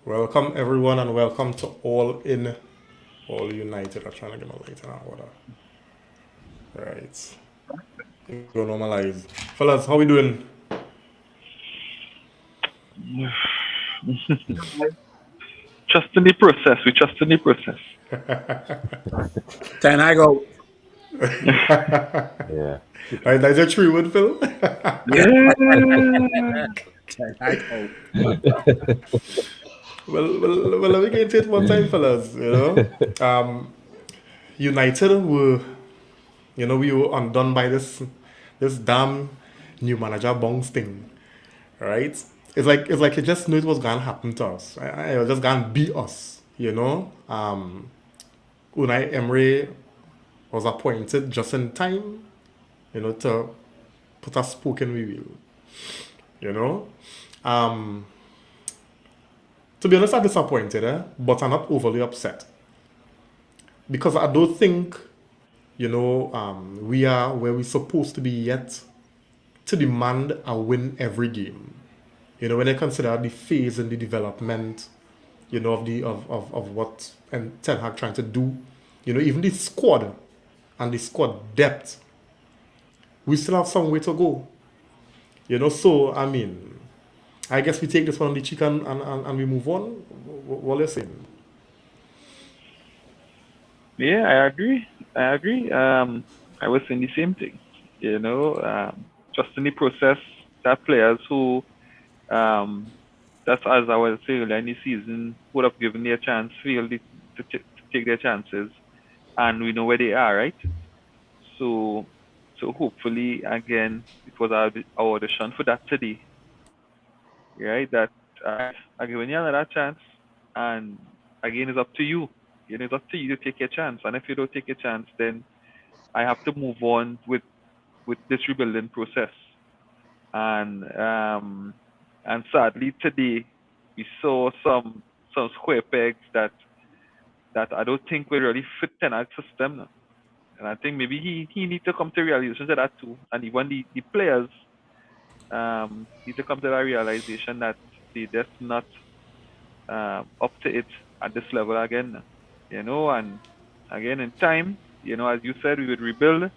Welcome everyone and welcome to All United. I'm trying to get my light in order. Right. Go normalize. Fellas, how we doing? Trust in the process. We trust in the process. Can I go? Yeah. Right, that's your true word, Phil. Yeah. Can I go? well, let me get into it one time, fellas. United were, we were undone by this damn new manager bongs thing, right? It's like he just knew it was gonna happen to us. It was just gonna be us, Unai Emery was appointed just in time, to put a spoke in we wheel, you know. Um, to be honest, I'm disappointed, but I'm not overly upset because I don't think, we are where we're supposed to be yet to demand a win every game. When I consider the phase and the development, of what and Ten Hag trying to do, even the squad and the squad depth, we still have some way to go. So I mean, I guess we take this one on the cheek and we move on. What are you saying? Yeah, I agree. I agree. I was saying the same thing. Trust in the process. That players who, that's as I was saying earlier in the season, would have given their chance, failed to take their chances, and we know where they are, right? So, so hopefully, again, it was our audition for that today, right? That I giving you another chance, and again, it's up to you. It's up to you to take your chance. And if you don't take your chance, then I have to move on with this rebuilding process. And sadly today we saw some square pegs that I don't think will really fit Ten Hag's system now. And I think maybe he needs to come to realization of that too. And even the players need to come to that realization that they just not up to it at this level again. And again in time, as you said, we would rebuild,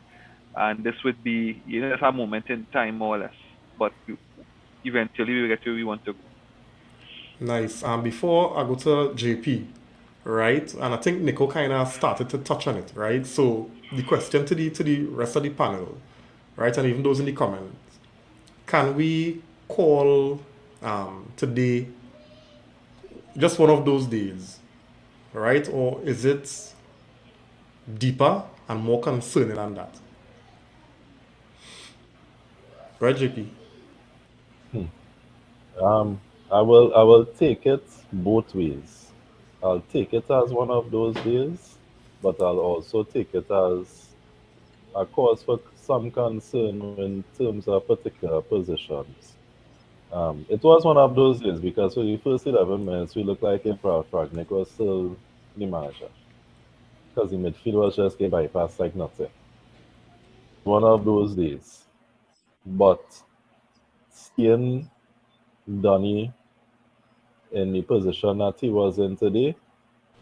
and this would be, just a moment in time more or less. But eventually we will get to where we want to go. Nice. Before I go to JP, right? And I think Nico kind of started to touch on it, right? So the question to the rest of the panel, right, and even those in the comments, can we call today just one of those days, right? Or is it deeper and more concerning than that? Right, JP? Um, I will take it both ways. I'll take it as one of those days, but I'll also take it as a cause for some concern in terms of particular positions. It was one of those days because for the first 11 minutes, we looked like Improv Fragnick was still the manager because the midfield was just getting bypassed like nothing. One of those days. But seeing Donny in the position that he was in today,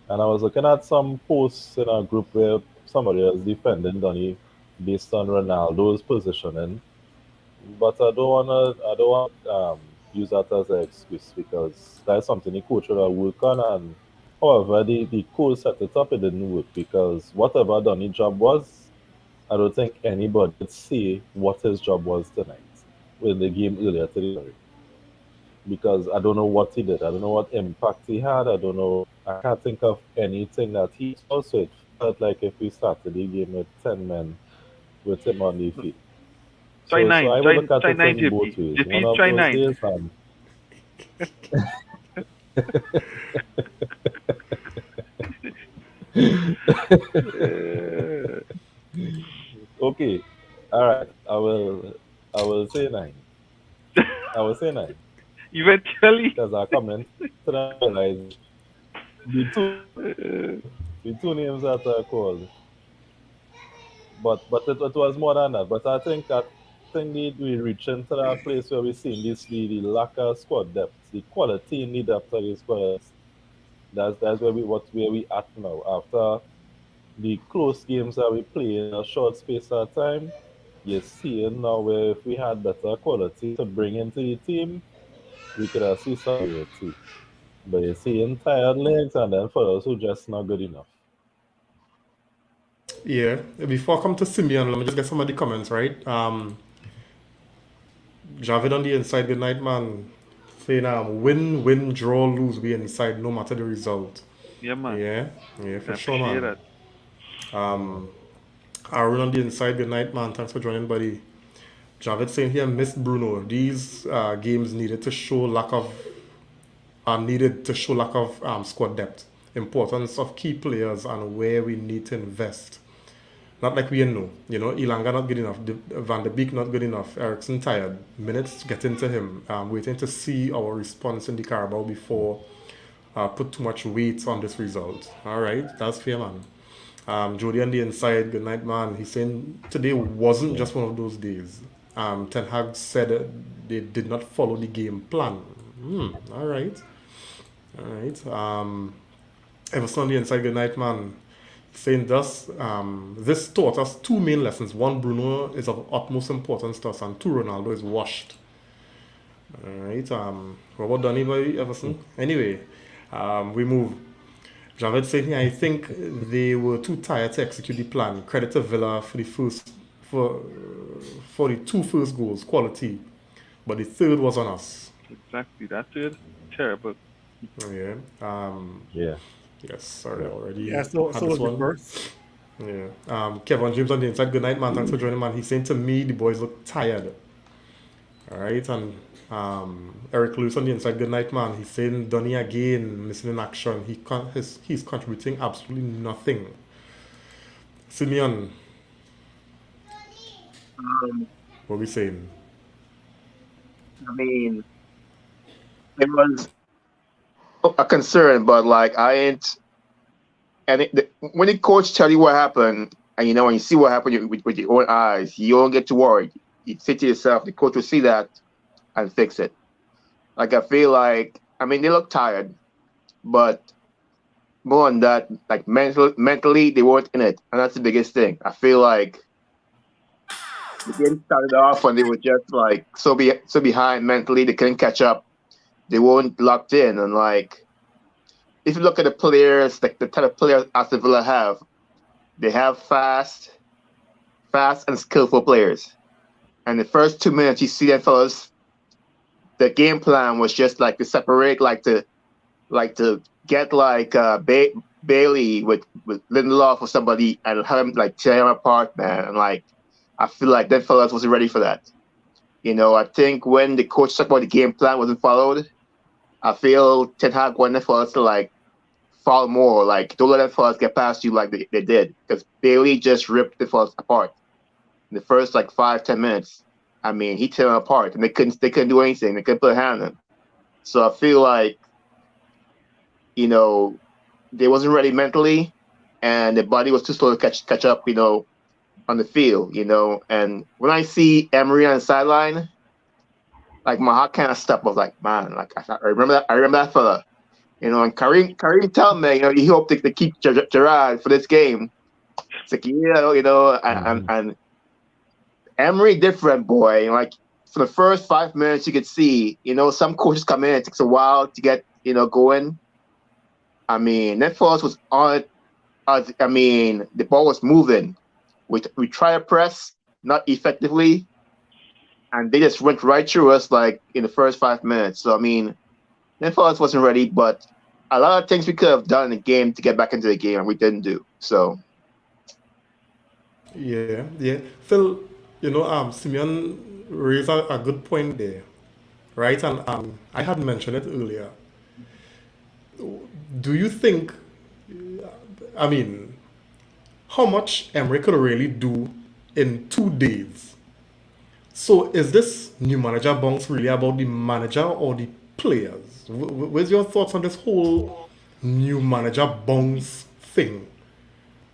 and I was looking at some posts in our group where somebody was defending Donny based on Ronaldo's positioning. But I don't want use that as an excuse because that's something the coach would have worked on. And however, the coach set it up, it didn't work because whatever Donny's job was, I don't think anybody could say what his job was tonight in the game earlier today. Because I don't know what he did. I don't know what impact he had. I don't know. I can't think of anything that he also it felt like if we started the game with 10 men with him on the field. Try So nine. I will Try look at try it nine, in both JP. ways. One JP, of try those nine. days, Uh, okay, all right. I will say nine. I will say nine eventually. because I comment to the realize Uh, the two names that are called, but it was more than that. But I think we reach into that place where we see this the lack of squad depth, the quality in the depth of the squad. That's where we at now. After the close games that we play in a short space of time, you're seeing now where if we had better quality to bring into the team, we could have seen some variety. But you're seeing tired legs and then fellas who just not good enough. Yeah. Before I come to Simeon, let me just get some of the comments, right? Javid on the inside, good night, man. Saying win, win, draw, lose, we inside, no matter the result. Yeah, man. Yeah, yeah, I for sure, appreciate man. that. Aaron on the inside, good night, man. Thanks for joining, buddy. Javid saying here, missed Bruno. These games needed to show lack of squad depth, importance of key players, and where we need to invest. Not like we know, Ilanga not good enough, Van de Beek not good enough, Ericsson tired. Minutes get into him. Waiting to see our response in the Carabao before put too much weight on this result. All right, that's fair, man. Jody on the inside, good night, man. He's saying today wasn't Yeah. just one of those days. Ten Hag said they did not follow the game plan. All right, all right. Everson on the inside, good night, man. Saying thus, this taught us two main lessons. One, Bruno is of utmost importance to us, and two, Ronaldo is washed. All right. What about Donny by Everson? Anyway, we move. Javed saying here, I think they were too tired to execute the plan. Credit to Villa for the for the two first goals, quality, but the third was on us. Exactly. That's it. Terrible. Yeah. Yeah. Yes. Sorry, I Yeah. already Yeah, so had so this was the one. first. Yeah. Kevin James on the inside. Good night, man. Thanks for joining, man. He's saying to me, the boys look tired. All right. And Eric Lewis on the inside. Good night, man. He's saying Donny again, missing in action. He's contributing absolutely nothing. Simeon, Um, what we saying? I mean, it was a concern, but like I ain't. And when the coach tell you what happened, and when you see what happened with your own eyes, you don't get too worried. You say to yourself, the coach will see that and fix it. Like I feel like, I mean, they look tired, but more on that, like mentally, they weren't in it, and that's the biggest thing. I feel like the game started off when they were just like so behind mentally, they couldn't catch up. They weren't locked in, and like if you look at the players, like the type of players Aston Villa have, they have fast and skillful players. And the first 2 minutes, you see them fellas, the game plan was just like to separate, like to get like Bailey with Lindelof or somebody and have him like tear him apart, man. And like I feel like them fellas wasn't ready for that. I think when the coach talked about the game plan wasn't followed, I feel Ten Hag wanted for us to like fall more, like don't let them fellas get past you like they did, because Bailey just ripped the fellas apart in the first like 5-10 minutes. I mean, he tore them apart, and they couldn't do anything. They couldn't put a hand on him. So I feel like they wasn't ready mentally, and the body was too slow to catch up. On the field. And when I see Emery on the sideline, like my heart kind of stopped. I was like, man, like I remember that. I remember that fella. And Kareem tell me, he hoped to keep Gerard for this game. It's like, and Emery different, boy. Like for the first 5 minutes, you could see, some coaches come in. It takes a while to get, going. I mean, that force was on it. I mean, the ball was moving. We try to press, not effectively, and they just went right through us like in the first 5 minutes. So I mean, that force wasn't ready, but a lot of things we could have done in the game to get back into the game, and we didn't do. So Yeah, yeah. Phil, Simeon raised a good point there, right? And I had mentioned it earlier. Do you think, I mean, how much Emery could really do in 2 days? So is this new manager bounce really about the manager or the players? Where's your thoughts on this whole new manager bounce thing?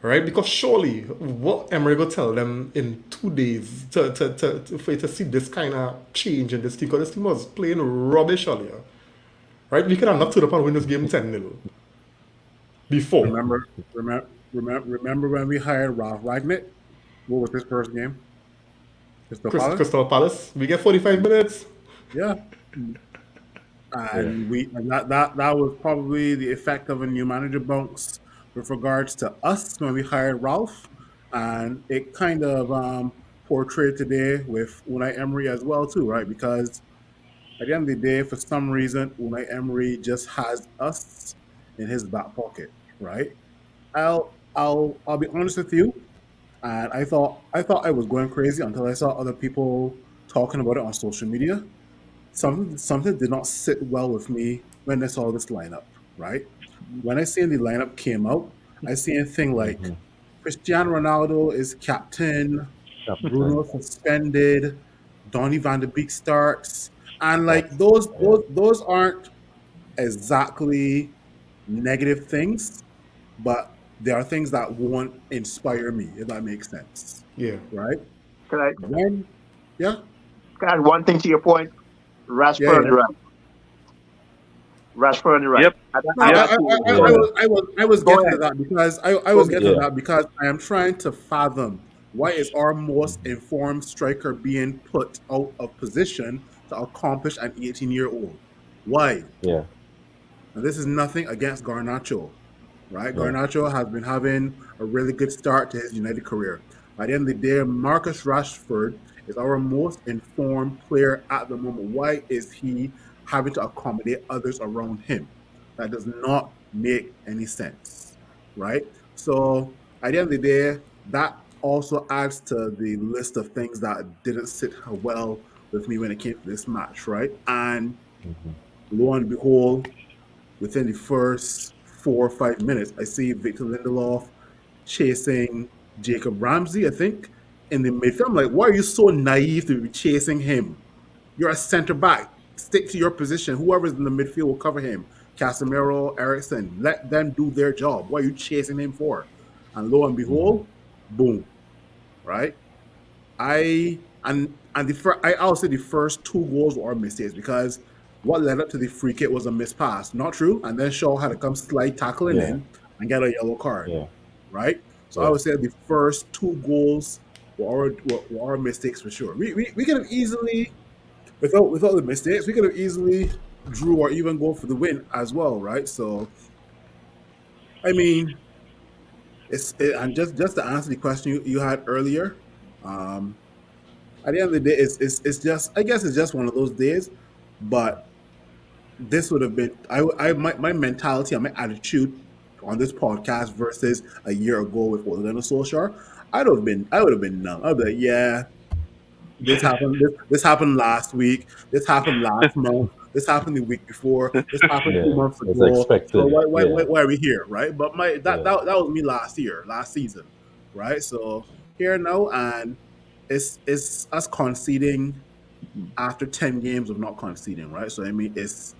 Right? Because surely what Emery will tell them in 2 days for you to see this kind of change in this team, because this team was playing rubbish earlier. Right? We could have knocked it up and win this game 10-0. before remember when we hired Ralph Ragnick? What was his first game? Crystal Palace. Crystal Palace. We get 45 minutes. Yeah, Yeah. and that was probably the effect of a new manager bounce with regards to us when we hired Ralph, and it kind of portrayed today with Unai Emery as well too, right? Because at the end of the day, for some reason, Unai Emery just has us in his back pocket, right? I'll be honest with you, and I thought I was going crazy until I saw other people talking about it on social media. Something did not sit well with me when I saw this lineup, right? When I seen the lineup came out, I seen a thing like Mm-hmm. Cristiano Ronaldo is captain, Captain. Bruno suspended, Donny van de Beek starts, and like That's those yeah. those those aren't exactly negative things, but they are things that won't inspire me, if that makes sense, Yeah. right? Can I, When, yeah, can I add one thing to your point? yeah, Rashford on yeah. the right. Rashford on the right. Yep. No, I Yep. got two. I Yeah. was Go getting to ahead. that because I Go was ahead. getting to Yeah. that because I am trying to fathom why is our most Mm-hmm. informed striker being put out of position to accomplish an 18-year-old? Why? Yeah. And this is nothing against Garnacho, right? Yeah. Garnacho has been having a really good start to his United career. By the end of the day, Marcus Rashford is our most informed player at the moment. Why is he having to accommodate others around him? That does not make any sense, right? So at the end of the day, that also adds to the list of things that didn't sit well with me when it came to this match, right? And Mm-hmm. lo and behold, within the first 4 or 5 minutes, I see Victor Lindelof chasing Jacob Ramsey, I think, in the midfield. I'm like, why are you so naive to be chasing him? You're a center back. Stick to your position. Whoever's in the midfield will cover him. Casemiro, Ericsson, let them do their job. What are you chasing him for? And lo and Mm-hmm. behold, boom, right? I'll say the first two goals were mistakes because what led up to the free kick was a missed pass, not true, and then Shaw had to come slide tackling Yeah. in and get a yellow card, Yeah. right? So I Yeah. would say the first two goals were our mistakes for sure. We could have easily without the mistakes we could have easily drew or even go for the win as well, right? So I mean, and just to answer the question you had earlier. Um, at the end of the day, it's just I guess it's just one of those days. But this would have been my mentality and my attitude on this podcast versus a year ago with Ole Gunnar Solskjaer. I would have been numb. I'd be like, yeah, this happened. This happened last week. This happened last month. This happened the week before. This happened two Yeah. months It's ago. So expected. Yeah. why are we here, right? But Yeah. that was me last year, last season, right? So here now, and it's us conceding after 10 games of not conceding, right? So I mean, it's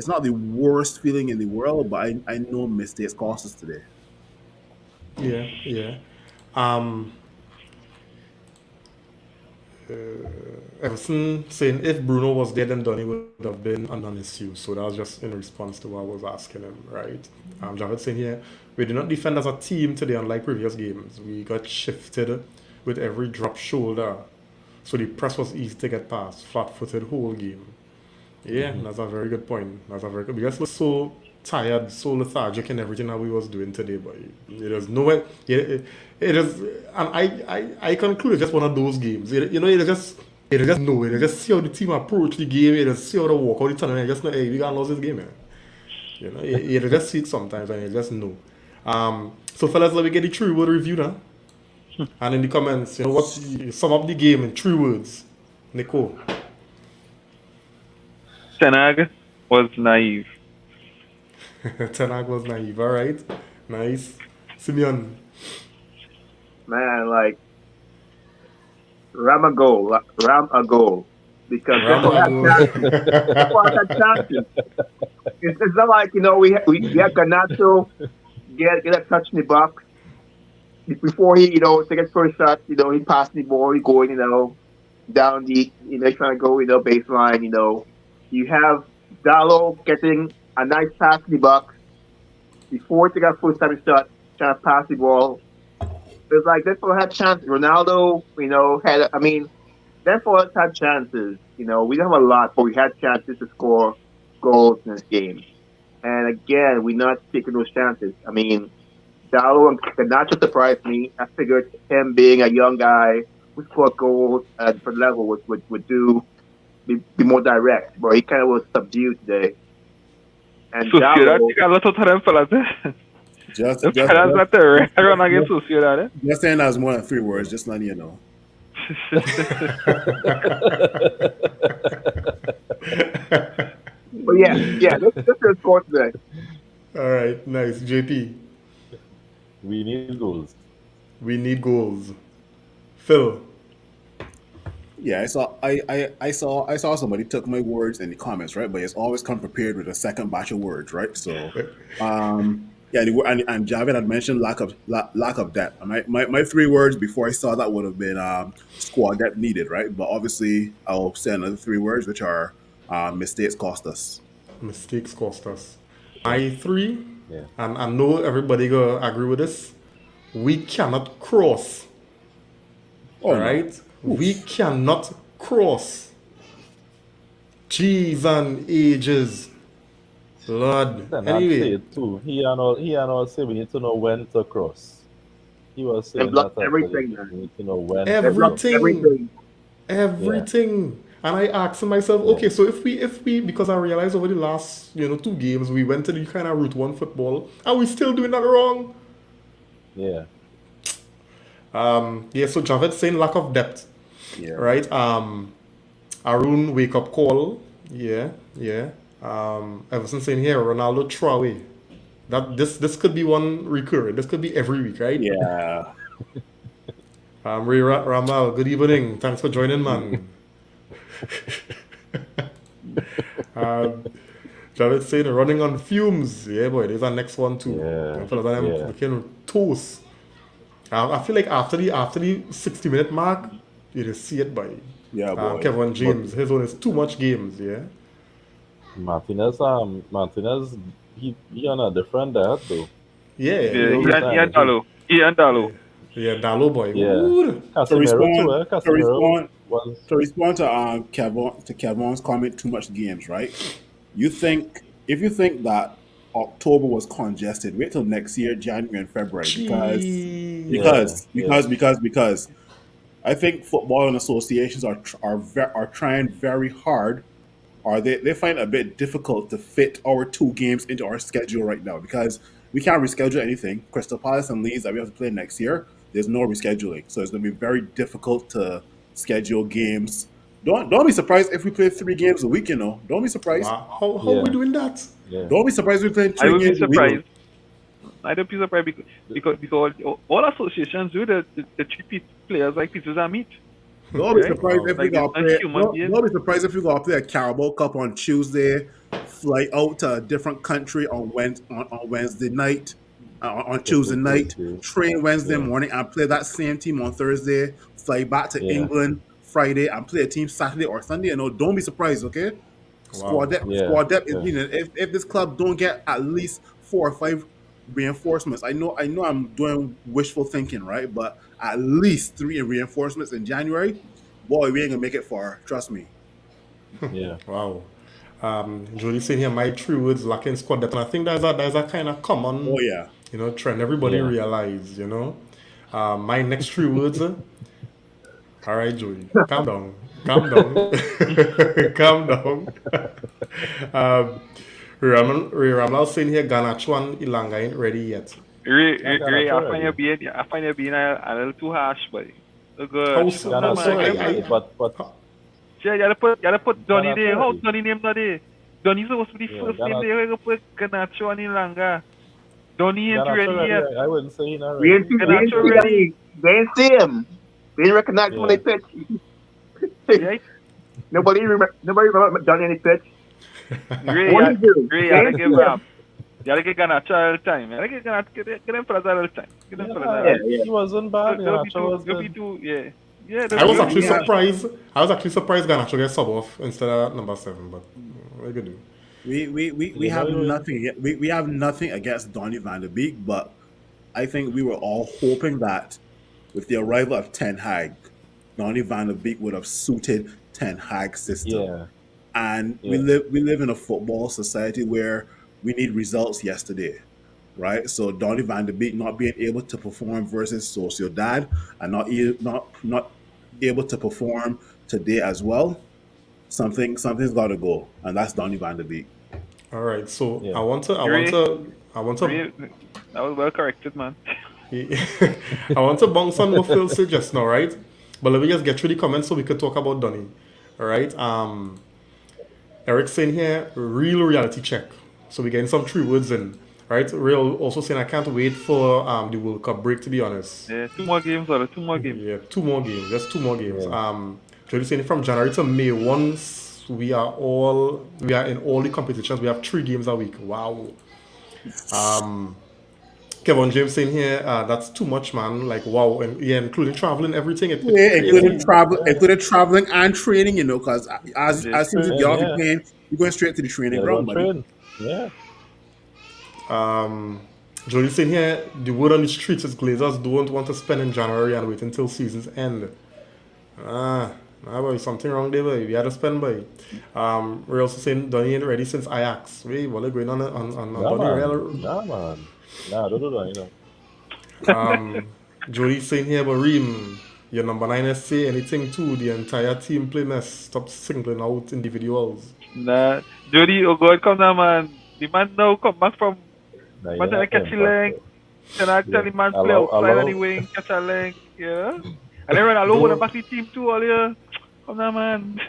not the worst feeling in the world, but I know mistakes cost us today. Yeah. Yeah. Um, Everson saying if Bruno was there, then Donny would have been a non-issue. So that was just in response to what I was asking him, right? Javed saying here, we did not defend as a team today, unlike previous games. We got shifted with every drop shoulder. So the press was easy to get past, flat-footed whole game. Yeah, Mm-hmm. that's a very good point. That's a very good because we're so tired, so lethargic in everything that we was doing today, but it is nowhere. It is, and I conclude it's just one of those games. It is just know. It is just see how the team approach the game. It is see how they walk out the tunnel. And just know, hey, we got lost this game. You just see it sometimes, and you just know. So fellas, let me get the 3 word review now. And in the comments, what's sum up the game in 3 words. Nico. Tenag was naive. Tanag was naive. All right, nice. Simeon. Man, like ram a goal, because therefore had chances. Therefore had chances. It's not like we had Ganacho get a touch in the box before he take his first shot. He passed the ball, he going down the trying to go baseline. You have Dallo getting a nice pass in the box. before he got full time shot, trying to pass the ball. It's like Denver had chances. Ronaldo, had. I mean, Denver had chances. We didn't have a lot, but we had chances to score goals in this game. And again, we're not taking those chances. I mean, Dallo and Garnacho surprised me. I figured him being a young guy who scored goals at a different level would be more direct, but he kind of was subdued today. And Sociedad Dallo, tiga lot of time fellas. Just Fellas that there run against Sociedad. just saying that's more than 3 words. Just letting you know. but yeah, that's the score today. All right, nice. JP, We need goals. we need goals. Phil, Yeah, I saw somebody took my words in the comments, right? But it's always come prepared with a second batch of words, right? So, yeah, and Javid had mentioned lack of depth. My 3 words before I saw that would have been squad depth needed, right? But obviously, I'll say another 3 words, which are mistakes cost us. mistakes cost us. My 3, Yeah. and I know everybody gonna agree with this. We cannot cross. Oh, All no. right, we cannot cross. Cheese and ages, Lord. Then I'd Anyway, say it too. He and all say we need to know when to cross. He was They saying blocked that actually. everything, man. We need to know when They to blocked cross. everything. And I asked myself, okay, so if we because I realized over the last 2 games we went to the kind of Route 1 football, are we still doing that wrong? Yeah. Yeah. So Javed saying lack of depth, Yeah. right? Arun wake up call, yeah. Everson saying here Ronaldo throw away. That this could be one recurring. This could be every week, right? Yeah. Ray Ramal, good evening. Thanks for joining, man. Javed saying running on fumes. Yeah, boy, there's our next one too. Yeah, Fellas, I'm yeah. looking toast. I feel like after the 60-minute mark, you just see it, boy. Yeah, boy. Kevin James, his own is too much games, yeah. Martinez, he on a different diet though. Yeah, Ian Dallo. Yeah, Dallo boy. Yeah. Ooh. Casemiro too, To respond was to Kevin's comment, too much games, right? If you think that October was congested, wait till next year, January and February, Jeez. because I think football and associations are trying very hard, or they find it a bit difficult to fit our 2 games into our schedule right now because we can't reschedule anything. Crystal Palace and Leeds that we have to play next year, there's no rescheduling, so it's going to be very difficult to schedule games. Don't be surprised if we play 3 games a week. Don't be surprised. Wow. How are we doing that? yeah. Don't be surprised if we play 3 I would be games a week. surprised. I don't be surprised because all associations do the treat players like pieces of meat. Don't be Right? surprised if we Like go it's play. human being. Don't be surprised if we go play a Carabao Cup on Tuesday, fly out to a different country on Wednesday night, on Tuesday night, Tuesday. train Wednesday Yeah. morning, and play that same team on Thursday, fly back to Yeah. England Friday, and play a team Saturday or Sunday. Don't be surprised, okay? Wow. Squad depth is Yeah. needed. If this club don't get at least 4 or 5 reinforcements, I know I'm doing wishful thinking, right? But at least 3 reinforcements in January, boy, we ain't gonna make it far. Trust me. Yeah. Wow. Jody saying here my 3 words lacking squad depth. And I think there's a kind of common Oh yeah. trend everybody Yeah. realize, my next 3 words. All right, Joey, calm down. Calm down. Ramal saying here Garnacho and Ilanga ain't ready yet. Ray, Garnacho I find you being a little too harsh, boy. How Good. so? Garnacho So ready, but Yeah, you gotta put Donny there. Garnacho How ready. Donny name not there? Donny's supposed to be the Yeah, first name Garnacho- there. You gotta put Garnacho and Ilanga. Donny ain't Garnacho ready yet. ready, I wouldn't say he's not We ready. didn't see him. We didn't recognize him when they pitch. Right? Nobody remember Johnny any pitch. Ray, What do you do? Ray, you gotta give You gotta get Garnacho a little time. You gotta get Garnacho, get them fellas a little time. Get them fellas a little time. He wasn't bad. Don't be Garnacho was too, good. yeah. I was don't actually be- surprised. I was actually surprised Garnacho get sub off instead of number 7, but what you could do. We You know, have you know, nothing. We have nothing against Donny van de Beek, but I think we were all hoping that with the arrival of Ten Hag, Donny van de Beek would have suited Ten Hag's system. yeah, And yeah. we live in a football society where we need results yesterday, right? So Donny van de Beek not being able to perform versus Sociedad and not able to perform today as well. Something's got to go, and that's Donny van de Beek. All right. So Yeah. Ray, I want to, Ray, that was well corrected, man. I want to bounce on what Phil said just now, right? But let me just get through the comments so we could talk about Donny. All right. Erik saying here, real reality check. So we're getting some true words in. Right? Real also saying I can't wait for the World Cup break, to be honest. Yeah, 2 more games, or 2 more games. Yeah, 2 more games. Just 2 more games. Yeah. Jody saying from January to May, once we are in all the competitions, we have 3 games a week. Wow. Kevin James saying here, that's too much, man. Like wow, and yeah, including traveling, everything. It's Yeah, crazy. included traveling and training. You know, because as soon as you Yes, get off the Yeah. plane, you're going straight to the training Yeah, ground, don't buddy. train. Yeah. Jody saying here, the word on the streets is Glazers don't want to spend in January and wait until season's end. Boy, something wrong there, boy. We had to spend, boy. We're also saying Donny ain't ready since Ajax. Wait, what are going on Nah, Donny man. Real? Nah, man. Nah, don't do that, you know. Jody saying here, but Reem, your number 9 is say anything too. The entire team play mess. Stop singling out individuals. Nah, Jody, oh God, come now, man. The man now come back from Nah, man you're trying to not catch a playing link. Can I tell Yeah. the man play Allow- outside allow- on the wing, catch a link, yeah? And then run alone with the back of the team too, all here. Come now, man.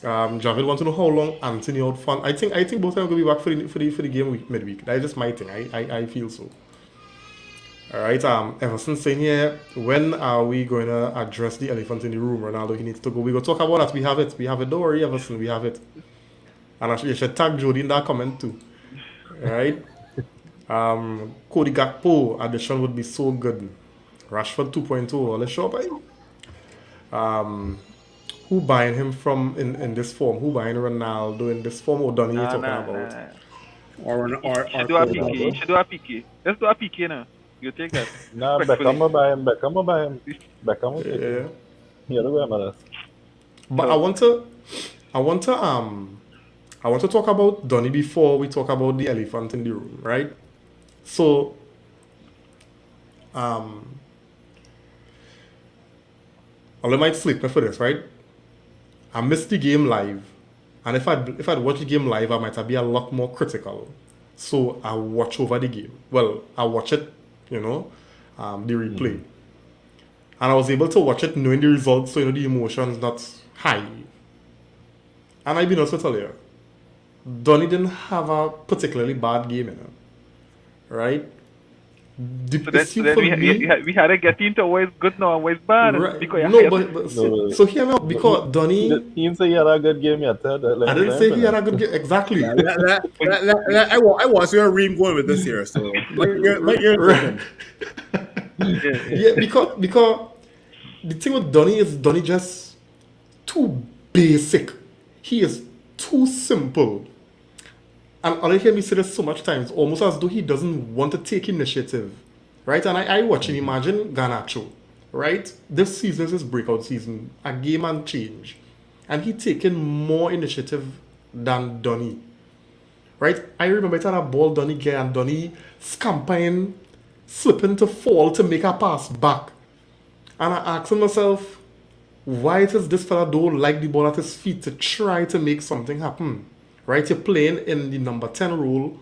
Javid wants to know how long Anthony out for. I think both of them will be back for the game week, midweek. That's just my thing. I feel so. All right. Everson saying here, when are we going to address the elephant in the room? Ronaldo, he needs to go. We go talk about that. We have it. We have it. Don't worry, Everson. We have it. And actually, you should tag Jody in that comment too. All right. Cody Gakpo addition would be so good. Rashford 2.0. Let's show up. Who buying him from in this form? Who buying Ronaldo in this form? Or Donny you talking about? Or Should do a PK. Should do a PK. Let's do a PK now. You take that. Nah, Respectfully. Beckham will buy him. Beckham will buy him. Beckham will take Yeah. him. Yeah, look at him. But I want to talk about Donny before we talk about the elephant in the room, right? So I might slip me for this, right? I missed the game live. And if I'd watched the game live, I might have been a lot more critical. So I watch over the game. Well, I watch it, the replay. And I was able to watch it knowing the results, so the emotion's not high. And I've been also tell you, Donny didn't have a particularly bad game, right? The So then issue for me, we had to get into what is good now and what is bad. right, Because you no, hate- but so hear me out, because Donny, He didn't say he had a good game yet. I didn't say he had a good game, exactly. I want to see where Reem going with this here. So let your Right. Yeah, because the thing with Donny is Donny just too basic. He is too simple. And I hear me say this so much times, almost as though he doesn't want to take initiative. Right? And I watch him, imagine Garnacho. Right? This season is his breakout season. A game and change. And he taking more initiative than Donny. Right? I remember it had a ball Donny get and Donny scampering, slipping to fall to make a pass back. And I asked myself, why does this fella don't like the ball at his feet to try to make something happen? Right? You're playing in the number 10 role,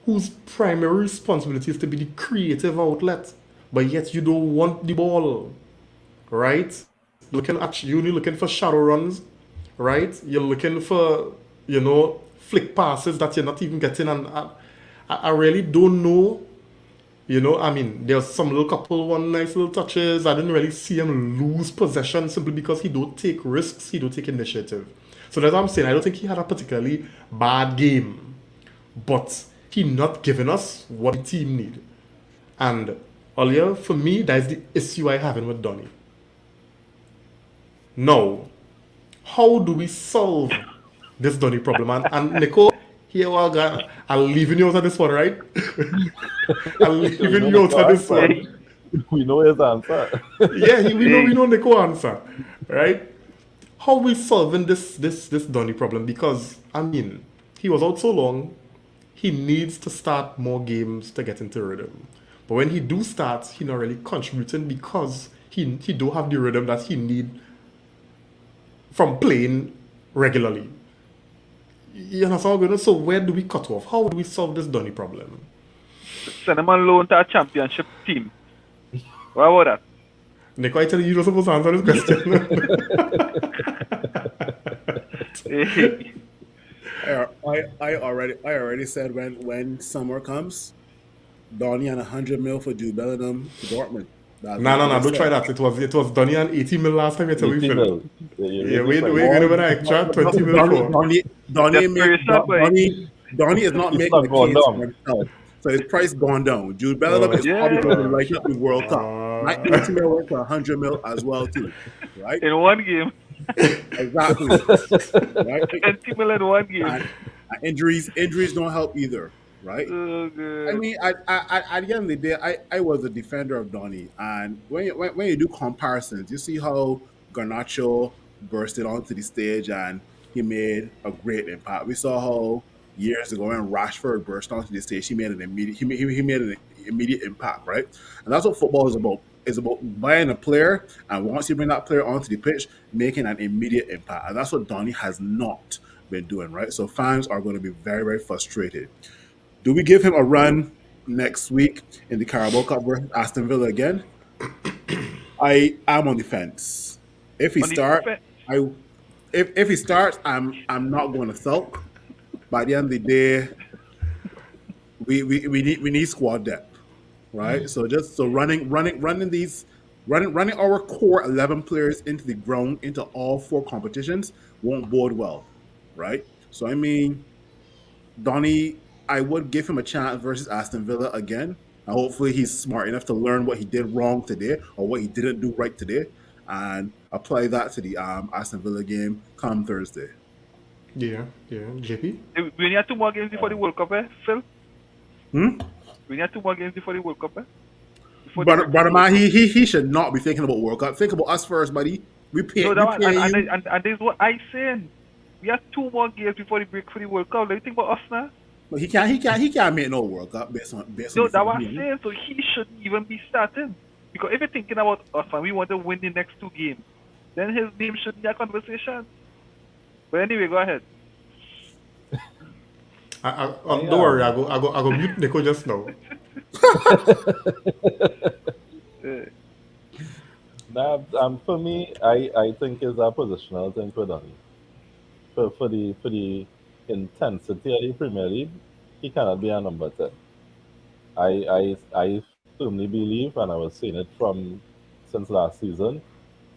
whose primary responsibility is to be the creative outlet. But yet you don't want the ball. Right? You're looking for shadow runs. Right? You're looking for, flick passes that you're not even getting. And I really don't know. There's some one nice little touches. I didn't really see him lose possession simply because he don't take risks, he don't take initiative. So that's what I'm saying. I don't think he had a particularly bad game. But he not giving us what the team need. And earlier, for me, that is the issue I have with Donny. Now, how do we solve this Donny problem. And Nico, here we are. I'm leaving you out of this one, right? I'm We leaving know you out Nico of this answer. one. We know his answer. Yeah, we Hey, know Nico answer, right? How we solving this Donny problem? Because I mean, he was out so long. He needs to start more games to get into rhythm. But when he do start, he not really contributing because he do have the rhythm that he need from playing regularly. You know, so where do we cut off? How do we solve this Donny problem? send him on loan to a championship team. What about that? Nico, I tell you, you're supposed to answer this question. Hey, I already said when summer comes, Donny and 100 mil for Jude Bellingham to Dortmund. That's No, what I don't try said. that. It was Donny and 80 mil last time. You tell me, 80 Phil. mil. You Yeah, raise the wait, price. give me an extra 20 mil Donny, for. Donny, Donny, make, desperation, boy. Donny is not It's making not a going case down. for himself, so his price gone down. Jude Bellingham Oh, is probably Yeah, going to be lighting up the World Cup. Not 80 uh, mil went to 100 mil as well too, right? in one game, Exactly, right? 20 million in one game. And injuries don't help either, right? Oh, I good. mean, at the end of the day, I was a defender of Donny, and when you do comparisons, you see how Garnacho bursted onto the stage and he made a great impact. We saw how years ago when Rashford burst onto the stage, he made an immediate impact, right? And that's what football is about. It's about buying a player, and once you bring that player onto the pitch, making an immediate impact, and that's what Donny has not been doing, right? So fans are going to be very, very frustrated. Do we give him a run next week in the Carabao Cup versus Aston Villa again? I am on the fence. If he On the start, defense, I if he starts, I'm not going to sulk. By the end of the day, we need squad depth, right? So just so running our core 11 players into the ground into all four competitions won't bode well, right? So I mean, Donny, I would give him a chance versus Aston Villa again. And hopefully he's smart enough to learn what he did wrong today or what he didn't do right today and apply that to the Aston Villa game come Thursday. yeah. JP? we need 2 more games before the World Cup, Phil. Hmm? We need 2 more games before the World Cup, Before the But break for the World man, Cup. he should not be thinking about World Cup. Think about us first, buddy. No, We that one, pay you. and this is what I saying. We have 2 more games before the break for the World Cup. Let me think about us now. But he can't make no World Cup based on No, the that form was he in. saying, so he shouldn't even be starting. Because if you're thinking about us and we want to win the next 2 games, then his name should be a conversation. But anyway, go ahead. Don't worry, I go mute Nico just now. Uh, Nah, for me, I think it's a positional thing for Donny. For the intensity of the Premier League, he cannot be a number 10. I firmly believe, and I was saying it from since last season,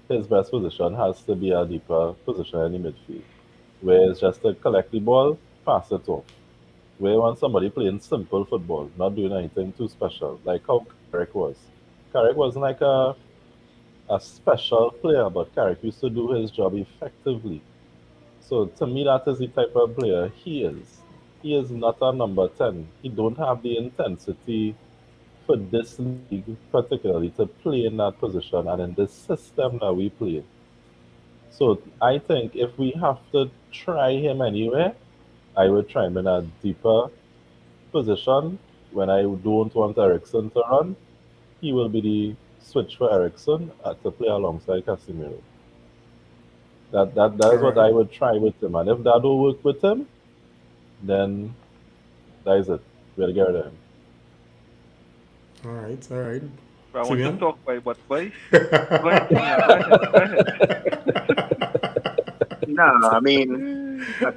his best position has to be a deeper position in the midfield, where it's just to collect the ball, pass it off. Where you want somebody playing simple football, not doing anything too special, like how Carrick was. Carrick wasn't like a special player, but Carrick used to do his job effectively. So to me, that is the type of player he is. He is not a number 10. He don't have the intensity for this league, particularly to play in that position and in this system that we play. So I think if we have to try him anywhere, I would try him in a deeper position when I don't want Ericsson to run. He will be the switch for Ericsson to play alongside Casemiro. That All is what right. I would try with him. And if that don't work with him, then that is it. We'll get rid of him. All right. I want to Simeon? talk by but boy. Go ahead, Simeon. Go ahead. No, I mean, I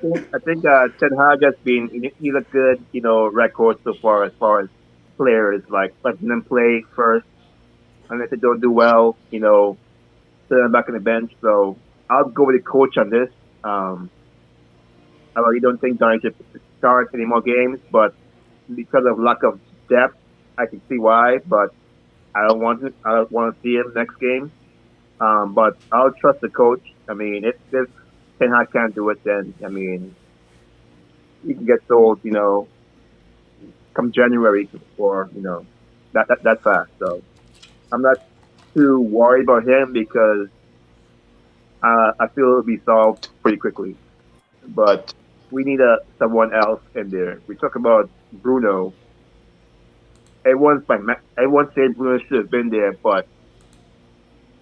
think Ten Hag has been he's a good record so far as players like letting them play first, and if they don't do well, put them back on the bench. So I'll go with the coach on this. I really don't think Donny should start any more games, but because of lack of depth, I can see why. But I don't want to see him next game. But I'll trust the coach. I mean, if Ten Hag can't do it, then I mean, you can get told, come January or that fast. So I'm not too worried about him because I feel it'll be solved pretty quickly. But we need someone else in there. We talk about Bruno. Everyone's saying Bruno should have been there, but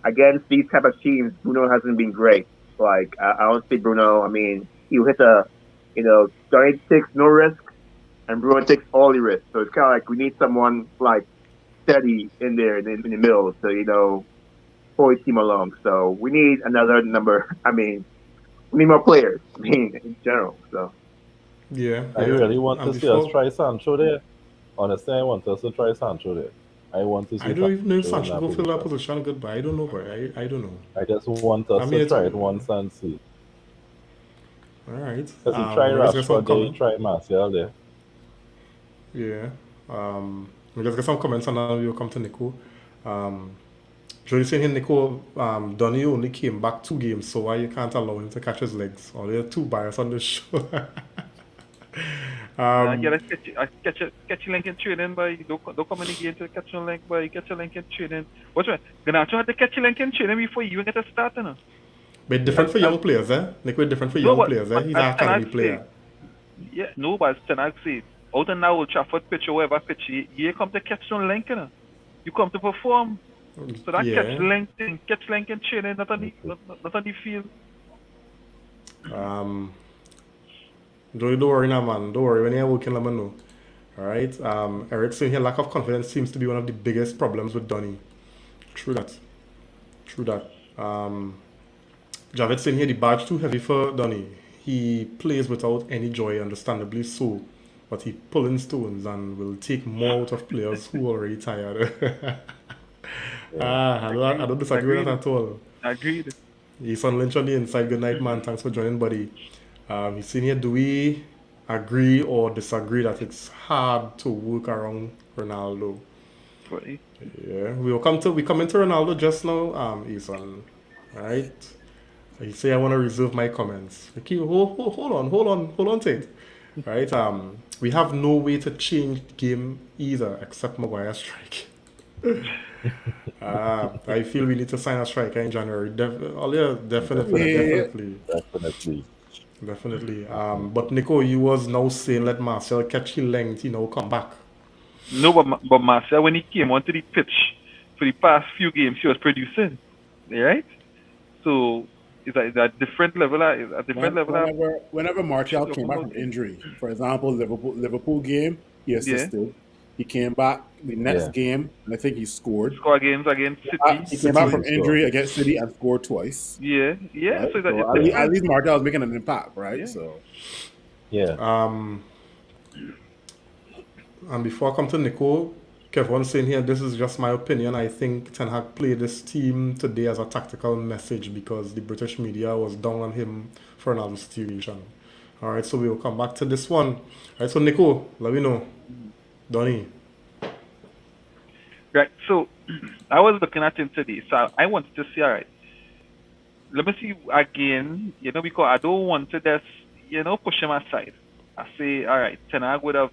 against these type of teams, Bruno hasn't been great. Like I don't see Bruno. I mean, he'll hit Donny takes no risk, and Bruno takes all the risk. So it's kind of like we need someone like steady in there in the middle to pull the team along. So we need another number. I mean, we need more players. I mean, in general. So Yeah. I really want And to see us before, try Sancho there. Honestly, I want us to try Sancho there. I want to see I don't even know if Sancho in Sancho that will fill that position. position good, but I don't know, boy. I don't know. I just want I us mean, to it's try it once and see. all right. Because he tried We just get some Rashford there, he comment. tried Martial there. Yeah. We just get some comments and then we'll come to Nico. Um, Jody saying here, Nico, Donny only came back 2 games, so why you can't allow him to catch his legs? Or there are 2 bias on the show. I get um, catch a link in training, but don't come in the game to catch a link, but you catch a link in training. What's right? Ganacho had to catch a link in training before you even get a start, but different for young players, eh? Nico different for young players, eh? But He's as an Ten academy Hag player. yeah, no, but as Ten Hag say, out and now Old Trafford pitch or whatever pitch, you come to catch some link, You come to perform. So that Yeah. catch link in training, not on the field. Joey, don't worry now, man. Don't worry. When you're working, let me know. All right. Erik saying here, lack of confidence seems to be one of the biggest problems with Donny. True that. True that. Javed saying here, the badge too heavy for Donny. He plays without any joy, understandably so. But he pulling stones and will take more out of players who are already tired. I don't disagree with that at all. Agreed. Ethan Lynch on the inside. Good night, man. Thanks for joining, buddy. He's saying here, do we agree or disagree that it's hard to work around Ronaldo? Funny. Yeah, we come into Ronaldo just now, Ethan. Right? He say I want to reserve my comments. Okay, hold on, Tate. Right? We have no way to change the game either except Maguire's strike. I feel we need to sign a striker in January. Definitely. Definitely. But Nico, you was now saying let Marcel catch his length, come back. No, but Marcel, when he came onto the pitch for the past few games, he was producing, right? So is a different level. Whenever Martial came back from injury, for example, Liverpool game, he assisted. He came back the next game, and I think he scored. Score against City. He came back from injury against City and scored twice. Yeah. Right? So at least Martial is making an impact, right? Yeah. So And before I come to Nico, Kevin saying here, this is just my opinion. I think Ten Hag played this team today as a tactical message because the British media was down on him for another situation. All right, so we will come back to this one. All right, so Nico, let me know. Donny. Right, so I was looking at him today, so I wanted to see, all right, let me see again, because I don't want to just, push him aside. I say, all right, Ten Hag would have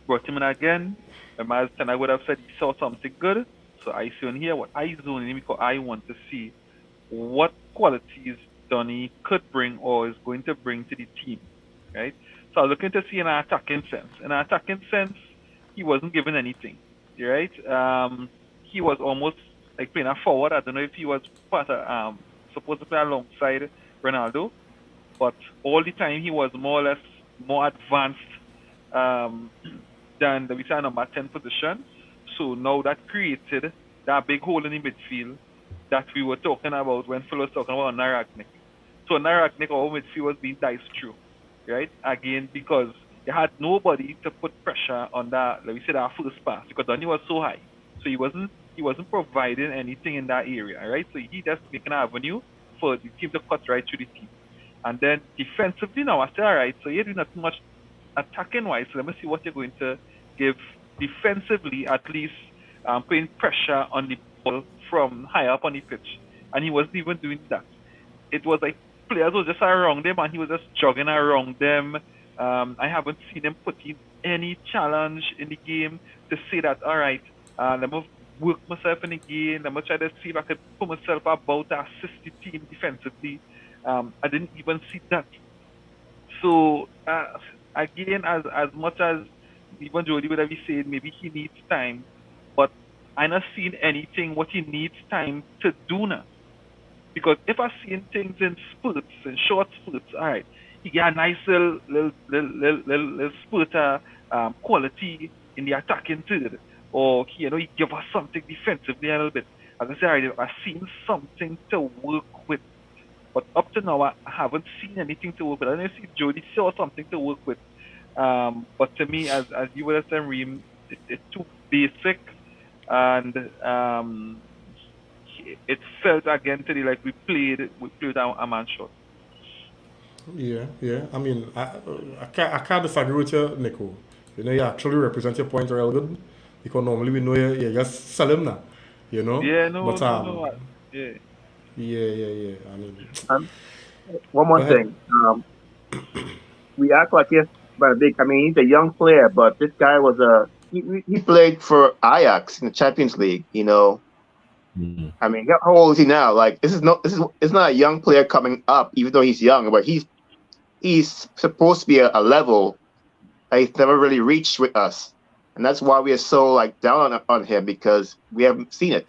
brought him in again. As Ten Hag would have said he saw something good. So I see on here what I zone in because I want to see what qualities Donny could bring or is going to bring to the team. Right? So I was looking to see in an attacking sense. In an attacking sense, he wasn't given anything. Right? He was almost like playing a forward. I don't know if he was supposed to play alongside Ronaldo, but all the time he was more or less more advanced than the number 10 position. So now that created that big hole in the midfield that we were talking about when Phil was talking about Naragnik. So Naragnik, our midfield was being diced through, right? Again, because they had nobody to put pressure on that, let me say, that first pass, because Donny was so high. So he wasn't providing anything in that area, right? So he just making an avenue for the team to cut right through the team. And then defensively now, I say, all right, so you're doing not too much attacking wise, so let me see what you're going to give defensively, at least putting pressure on the ball from high up on the pitch. And he wasn't even doing that. It was like players were just around him and he was just jogging around them. I haven't seen him put in any challenge in the game to say that, all right, let me work myself in the game. Let me try to see if I could put myself about to assist the team defensively. I didn't even see that. So again, as much as even Jody would have said, maybe he needs time, but I'm not seeing anything what he needs time to do now. Because if I seen things in spurts, in short spurts, all right, he get a nice little spurt quality in the attacking third, or he give us something defensively a little bit. As I say, all right, I've seen something to work with. But up to now, I haven't seen anything to work with. I don't see if Jody saw something to work with. But to me, as you would have said, Reem, it's too basic, and it felt again today like we played a man shot. Yeah. I mean, I can't disagree with you, Nico. You actually represent your point real good, because normally we know you just sell him now. Yeah, no, But no. Yeah. Yeah. I mean, One go more ahead. thing. We act like he's but big. I mean, he's a young player, but this guy was he played for Ajax in the Champions League. Mm. I mean, how old is he now? Like, it's not a young player coming up, even though he's young, but he's supposed to be a level that he's never really reached with us, and that's why we are so like down on him, because we haven't seen it.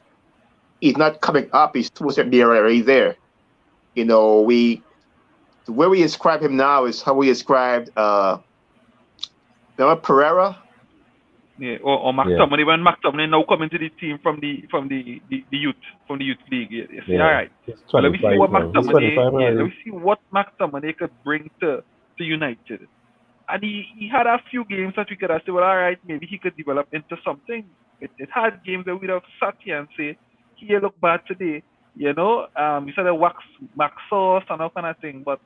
He's not coming up. He's supposed to be already there. The way we describe him now is how we described remember Pereira? Yeah, or McTominay, when McTominay now coming to the team from the youth league. You see, all Yeah. right. He's But let me see 25 what now. He's McTominay 25 let already. me see what McTominay could bring to United. And he had a few games that we could have said, well, all right, maybe he could develop into something. It had games that we'd have sat here and say, he look bad today. You said a wax sauce and all kind of thing, but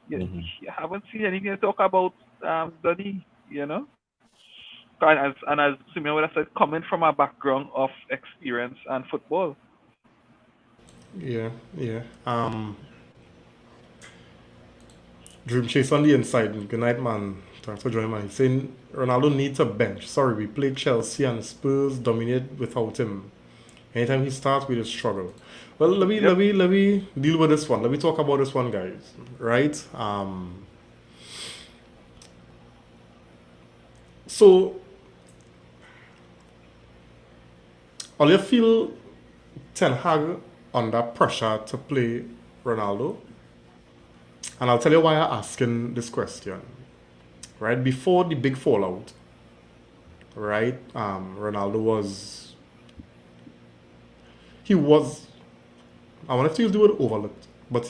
you haven't seen anything to talk about Donny, And as Simeon would have said, coming from a background of experience and football. Yeah. Dream Chase on the inside. Good night, man. Thanks for joining, man. He's saying Ronaldo needs a bench. Sorry, we played Chelsea and Spurs dominate without him. Anytime he starts, we just struggle. Well, let me deal with this one. Let me talk about this one, guys. Right? So, will you feel Ten Hag under pressure to play Ronaldo? And I'll tell you why I'm asking this question. Right? Before the big fallout, right? Ronaldo was, I wonder if he was the word overlooked, but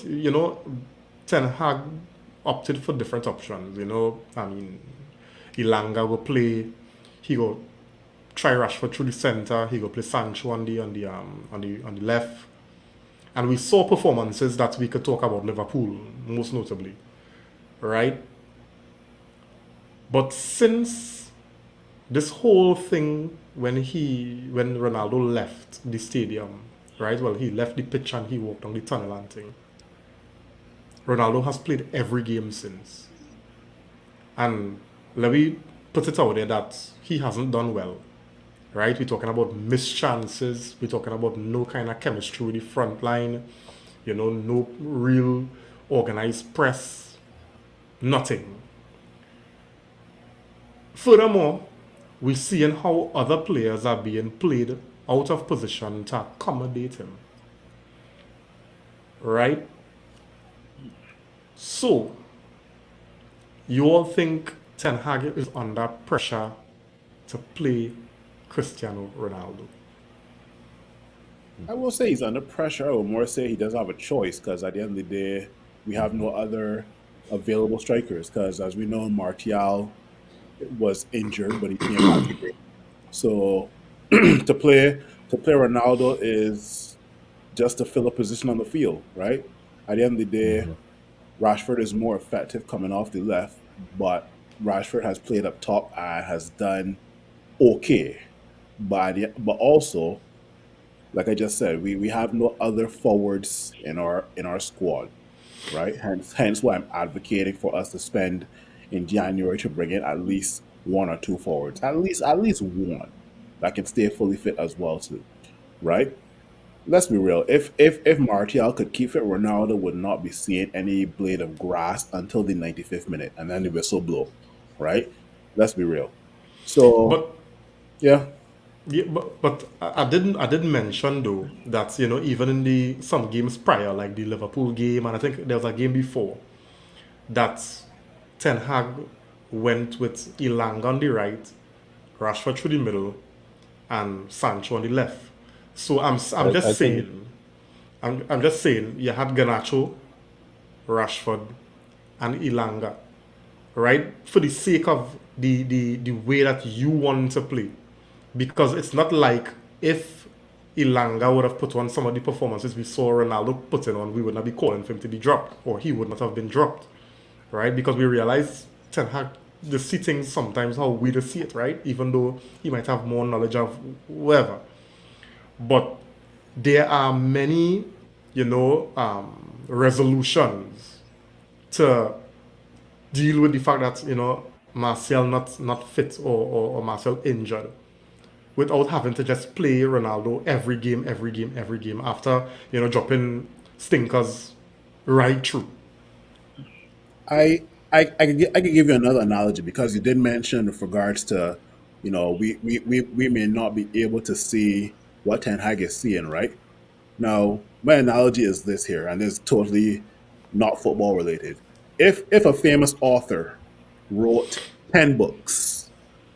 Ten Hag opted for different options. I mean, Ilanga will play, he go try Rashford through the center, he go play Sancho on the left, and we saw performances that we could talk about Liverpool most notably, right? But since this whole thing, when Ronaldo left the stadium, right? Well, he left the pitch and he walked down the tunnel and thing. Ronaldo has played every game since. And let me put it out there that he hasn't done well. Right? We're talking about missed chances. We're talking about no kind of chemistry with the front line. No real organized press. Nothing. Furthermore, we're seeing how other players are being played out of position to accommodate him. Right? So, you all think Ten Hag is under pressure to play Cristiano Ronaldo? I will say he's under pressure. I would more say he doesn't have a choice, because at the end of the day, we have no other available strikers. Because as we know, Martial was injured, but he came back today. So to play Ronaldo is just to fill a position on the field, right? At the end of the day, Rashford is more effective coming off the left, but Rashford has played up top and has done okay. But also, like I just said, we have no other forwards in our squad. right? Hence why I'm advocating for us to spend in January to bring in at least one or two forwards, at least one that can stay fully fit as well too, right? Let's be real. If Martial could keep it, Ronaldo would not be seeing any blade of grass until the 95th minute, and then the whistle blow, right? Let's be real. So But yeah, yeah, but I didn't mention though that even in the some games prior, like the Liverpool game, and I think there was a game before that Ten Hag went with Elanga on the right, Rashford through the middle, and Sancho on the left. So I'm I just think saying, I'm just saying you had Ganacho, Rashford, and Elanga, right? For the sake of the way that you want to play. Because it's not like if Elanga would have put on some of the performances we saw Ronaldo putting on, we would not be calling for him to be dropped, or he would not have been dropped, right? Because we realize Ten Hag just see things sometimes how we just see it, right? Even though he might have more knowledge of whatever. But there are many, resolutions to deal with the fact that Martial not fit, or Martial injured, without having to just play Ronaldo every game, every game, every game after dropping stinkers right through. I could give you another analogy because you did mention with regards to, we may not be able to see what Ten Hag is seeing, right? Now, my analogy is this here, and this is totally not football related. If a famous author wrote 10 books,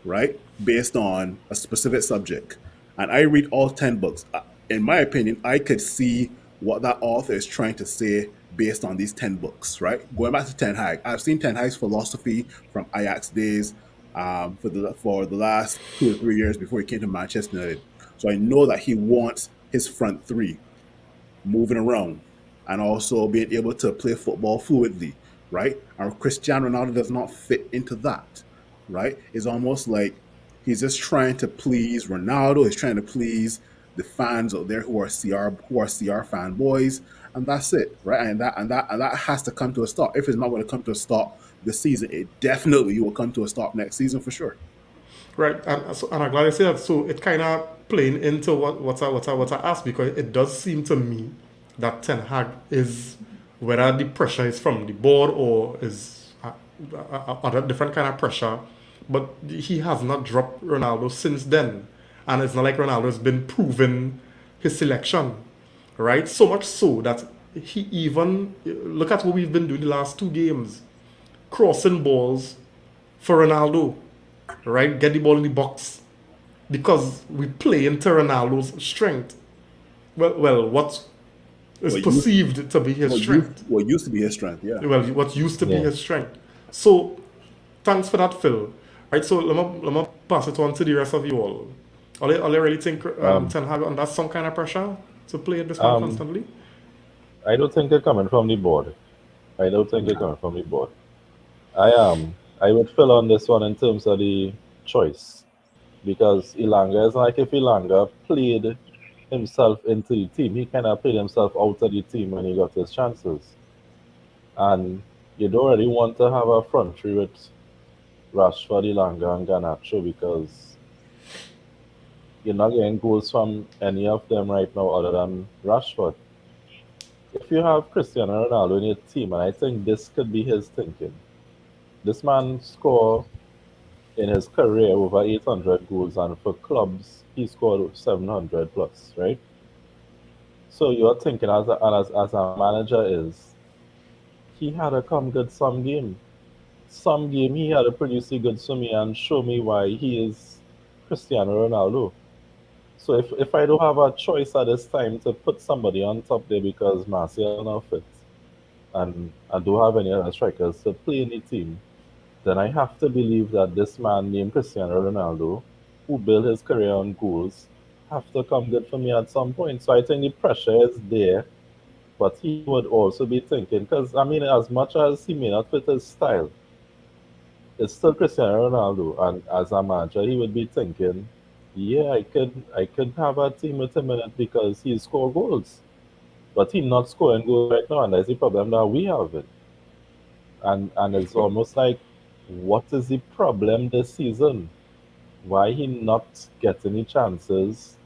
right, based on a specific subject, and I read all 10 books, in my opinion, I could see what that author is trying to say based on these 10 books, right? Going back to Ten Hag, I've seen Ten Hag's philosophy from Ajax days, for the last 2 or 3 years before he came to Manchester United. So I know that he wants his front three moving around and also being able to play football fluidly, right? And Cristiano Ronaldo does not fit into that, right? It's almost like he's just trying to please Ronaldo. He's trying to please the fans out there who are CR fanboys, and that's it, right? And that has to come to a stop. If it's not going to come to a stop this season, it definitely will come to a stop next season for sure. Right, and I'm glad you say that. So it kind of playing into what I asked, because it does seem to me that Ten Hag is, whether the pressure is from the board or is other different kind of pressure, but he has not dropped Ronaldo since then, and it's not like Ronaldo has been proven his selection, right? So much so that he even look at what we've been doing the last two games, crossing balls for Ronaldo, right? Get the ball in the box because we play into Ronaldo's strength. Well, what is What used perceived to be his what used strength. what used to be his strength, yeah. Well, what used to be yeah. his strength. So, thanks for that, Phil. Right, so let me pass it on to the rest of you all. All you really think Um, Ten Hag under some kind of pressure to play this man um, constantly? I don't think it's coming from the board. I don't think it's Nah. coming from the board. I would fill on this one in terms of the choice because Ilanga is like if Ilanga played himself into the team, he kind of played himself out of the team when he got his chances. And you don't really want to have a front three with Rashford, Ilanga, and Garnacho because you're not getting goals from any of them right now other than Rashford. If you have Cristiano Ronaldo in your team, and I think this could be his thinking, this man scored in his career over 800 goals, and for clubs, he scored 700 plus, right? So you're thinking as a manager is, he had to come good some game. Some game he had to produce a good to me and show me why he is Cristiano Ronaldo. So if I don't have a choice at this time to put somebody on top there because Martial not fit, and I don't have any other strikers to play in the team, then I have to believe that this man named Cristiano Ronaldo, who built his career on goals, have to come good for me at some point. So I think the pressure is there, but he would also be thinking, because I mean, as much as he may not fit his style, it's still Cristiano Ronaldo, and as a manager, he would be thinking, yeah, I could have a team with him in it because he score goals. but he not scoring goals right now, and that's the problem that we have it. And it's almost like, what is the problem this season? Why he not getting the chances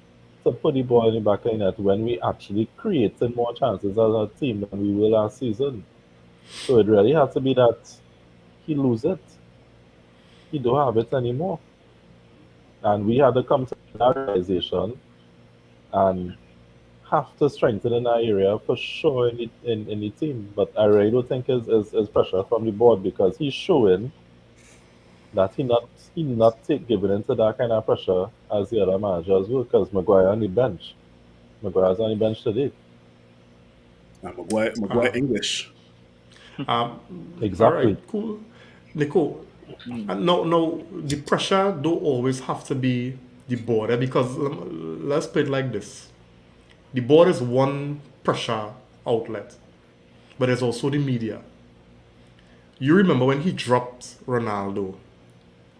to put the ball in the back of the net when we actually created more chances as a team than we were last season? So it really has to be that he lose it. He don't have it anymore. And we had to come to that realization and have to strengthen in that area for sure in the team. But I really don't think is pressure from the board, because he's showing that he not giving into that kind of pressure as the other managers will, because Maguire on the bench. Maguire's on the bench today. Maguire English. All right, Exactly. cool. Nico, no, the pressure don't always have to be the board, because let's put it like this: the board is one pressure outlet, but there's also the media. You remember when he dropped Ronaldo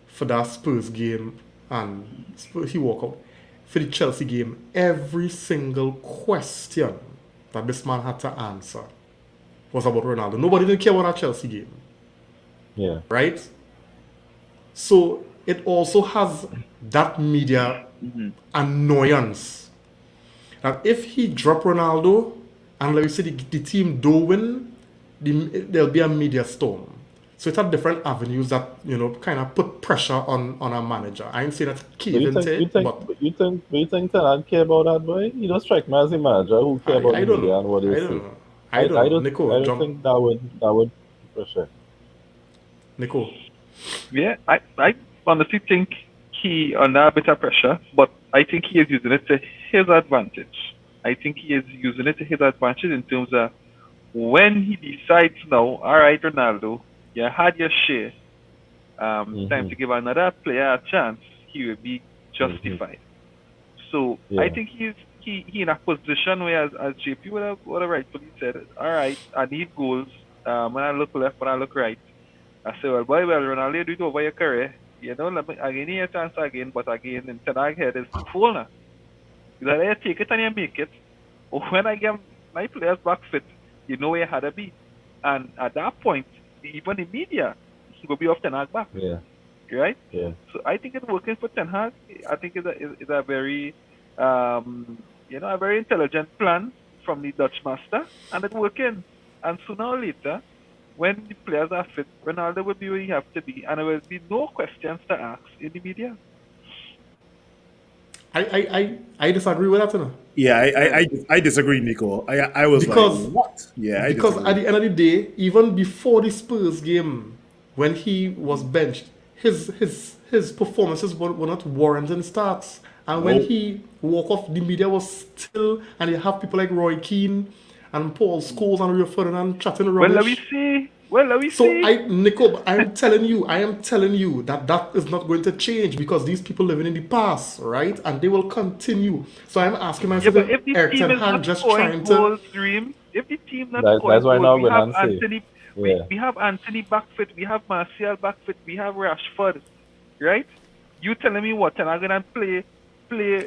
for that Spurs game, and he walked out for the Chelsea game? Every single question that this man had to answer was about Ronaldo. Nobody didn't care about that Chelsea game, Yeah. right? So it also has that media annoyance that if he drop Ronaldo and let me say the team do win, there'll be a media storm. So it had different avenues that kind of put pressure on a manager. I ain't saying that But cave you into think you it, think but but you think Ten Hag care about that, boy? He don't strike me as a manager who care about I the don't media know. and what they I don't say. know. I, I don't I know. don't I Nico, don't jump. think that would pressure. Nico. Yeah, I honestly think he under a bit of pressure, but I think he is using it to his advantage. I think he is using it to his advantage in terms of when he decides now, all right, Ronaldo, you had your share. Time Hmm. to give another player a chance. He will be Hmm. justified. So I Yeah. think he in a position where, as JP would have rightfully said, all right, I need goals. When I look left, when I look right, I say, well, boy, well, Ronaldo, do it over your career. Let me again your chance again, but again, in Ten Hag head is full now. You either take it and you make it, or when I get my players back fit, you know where you had to be. And at that point, even the media will be off Ten Hag back, Yeah. right? Yeah. So I think it's working for Ten Hag. I think it's a very, a very intelligent plan from the Dutch master, and it's working. And sooner or later, when the players are fit, Ronaldo will be where he has to be, and there will be no questions to ask in the media. I disagree with that, Yeah, Really? I disagree, Nico. I was like, because what? Yeah, I because at disagree. the end of the day, even before the Spurs game, when he was benched, his performances were not warranting starts. And when No. he walked off, the media was still, and you have people like Roy Keane and Paul Scholes and Rio Ferdinand chatting Well, let me rubbish. see. Well, let me So see. Nico, I am telling you that is not going to change because these people living in the past, right? And they will continue. So I'm asking Yeah, myself, but if if the Erik team Ten is Hag not just scoring trying to, goals, Dream, if the team not That's scoring why goals, now we when have I say, Anthony, yeah. we have Anthony backfit, we have Martial backfit, we have Rashford, right? You telling me what? And I'm gonna play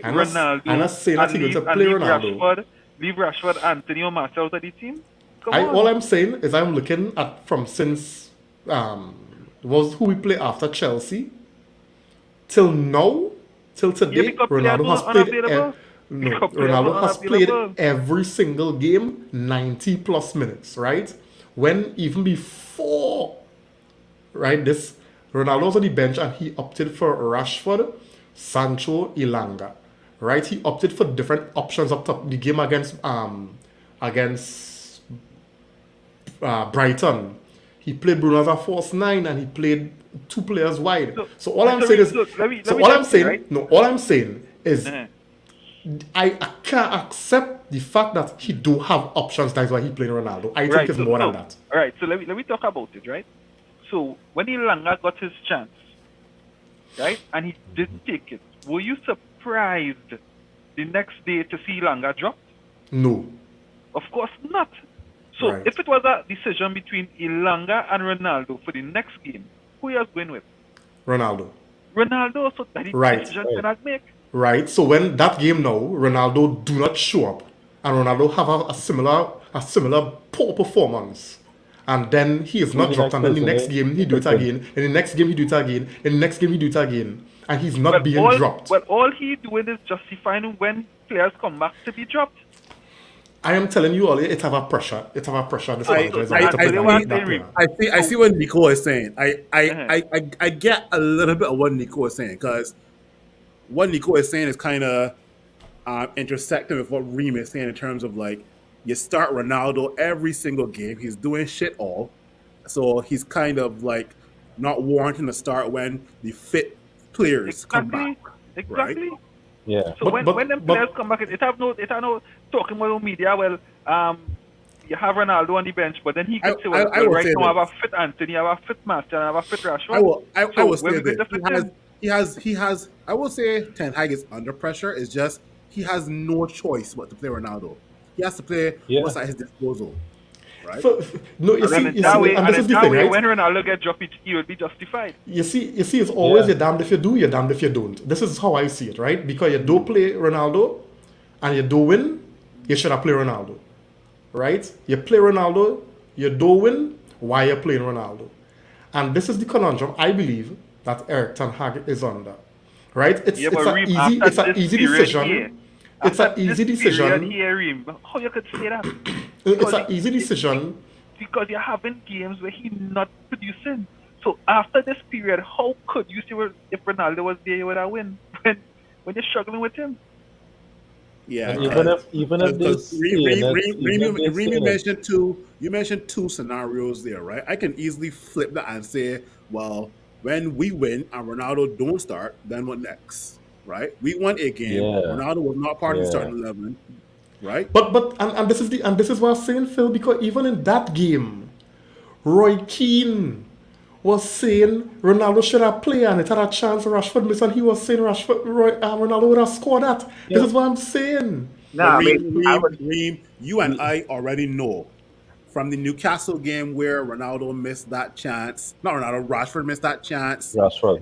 I'm not Ronaldo saying that and he's going to leave play Ronaldo. Rashford, Anthony or Martial out of the team? Come All on. I'm saying is I'm looking at from since was who we play after Chelsea till now, till Yeah, today. because players were unavailable. No, Because players were Ronaldo has played unavailable. every single game 90 plus minutes, right? When even before, right, this Ronaldo was on the bench and he opted for Rashford, Sancho, Ilanga, right? He opted for different options up top. The game against Brighton, he played Bruno as a false nine and he played two players wide. So, So all I'm so, saying is, so let so me all I'm just say, right? saying, no, all I'm saying is Uh-huh. I can't accept the fact that he do have options. That's why he playing Ronaldo. I think Right. it's more than that. All right. So let me talk about it, right? So when Ilanga got his chance, right, and he didn't take it, were you surprised the next day to see Ilanga dropped? No, Of course not. So right, if it was a decision between Ilanga and Ronaldo for the next game, who you was going with? Ronaldo. Ronaldo. So that is the Right, decision Right. cannot make. right. So when that game now, Ronaldo do not show up. and Ronaldo have a similar poor performance, and then he is not The dropped, next and then the person, next game he do it again, and the next game he do it again, and the next game he do it again, and he's not being dropped. Well, all he doing is justifying when players come back to be dropped. I am telling you all, it have a pressure. It have a pressure. This I- manager is I- on to I- play I- that player. I see what Nico is saying. Uh-huh. I get a little bit of what Nico is saying, because what Nico is saying is kind of intersecting with what Reem is saying in terms of like, you start Ronaldo every single game, he's doing shit all, so he's kind of like not warranting to start when the fit players come back. Exactly. yeah. So But- when them but- players come back, it have no talking about media. Well, you have Ronaldo on the bench, but then he could say, well, I will right say now I have this. a fit Anthony, I have a fit Master, and I have a fit Rashford. I will So say where we this. going to fit him? He has. I will say Ten Hag is under pressure. It's just he has no choice but to play Ronaldo. He has to play Yeah. what's at his disposal, right? No, you And see, then you in see, that way, and this is the thing, right? when Ronaldo get dropped, he will be justified. You see, it's always Yeah. you're damned if you do, you're damned if you don't. This is how I see it, right? Because you do play Ronaldo and you do win, you should have played Ronaldo, right? You play Ronaldo, you do win, why you playing Ronaldo? And this is the conundrum I believe that Erik ten Hag is under, right? It's Yeah, but an Reem, easy, after it's an this easy period decision. here- It's an after easy this period decision. here, Reem, how you could say that? It's an easy decision. Because you're having games where he's not producing. So after this period, how could you see if Ronaldo was there, you would have win when you're struggling with him? Yeah, And even if they say it, you mentioned two scenarios there, right? I can easily flip that and say, well, when we win and Ronaldo don't start, then what next, right? We won a game. Yeah. Ronaldo was not part of the Yeah. starting 11, right? But this is what I'm saying, Phil, because even in that game, Roy Keane was saying Ronaldo should have played and it had a chance Rashford missed, and he was saying Ronaldo would have scored that. This is what I'm saying. Nah, I Reem, mean, I would, you and I already know from the Newcastle game where Ronaldo missed that chance. Not Ronaldo, Rashford missed that chance. Rashford.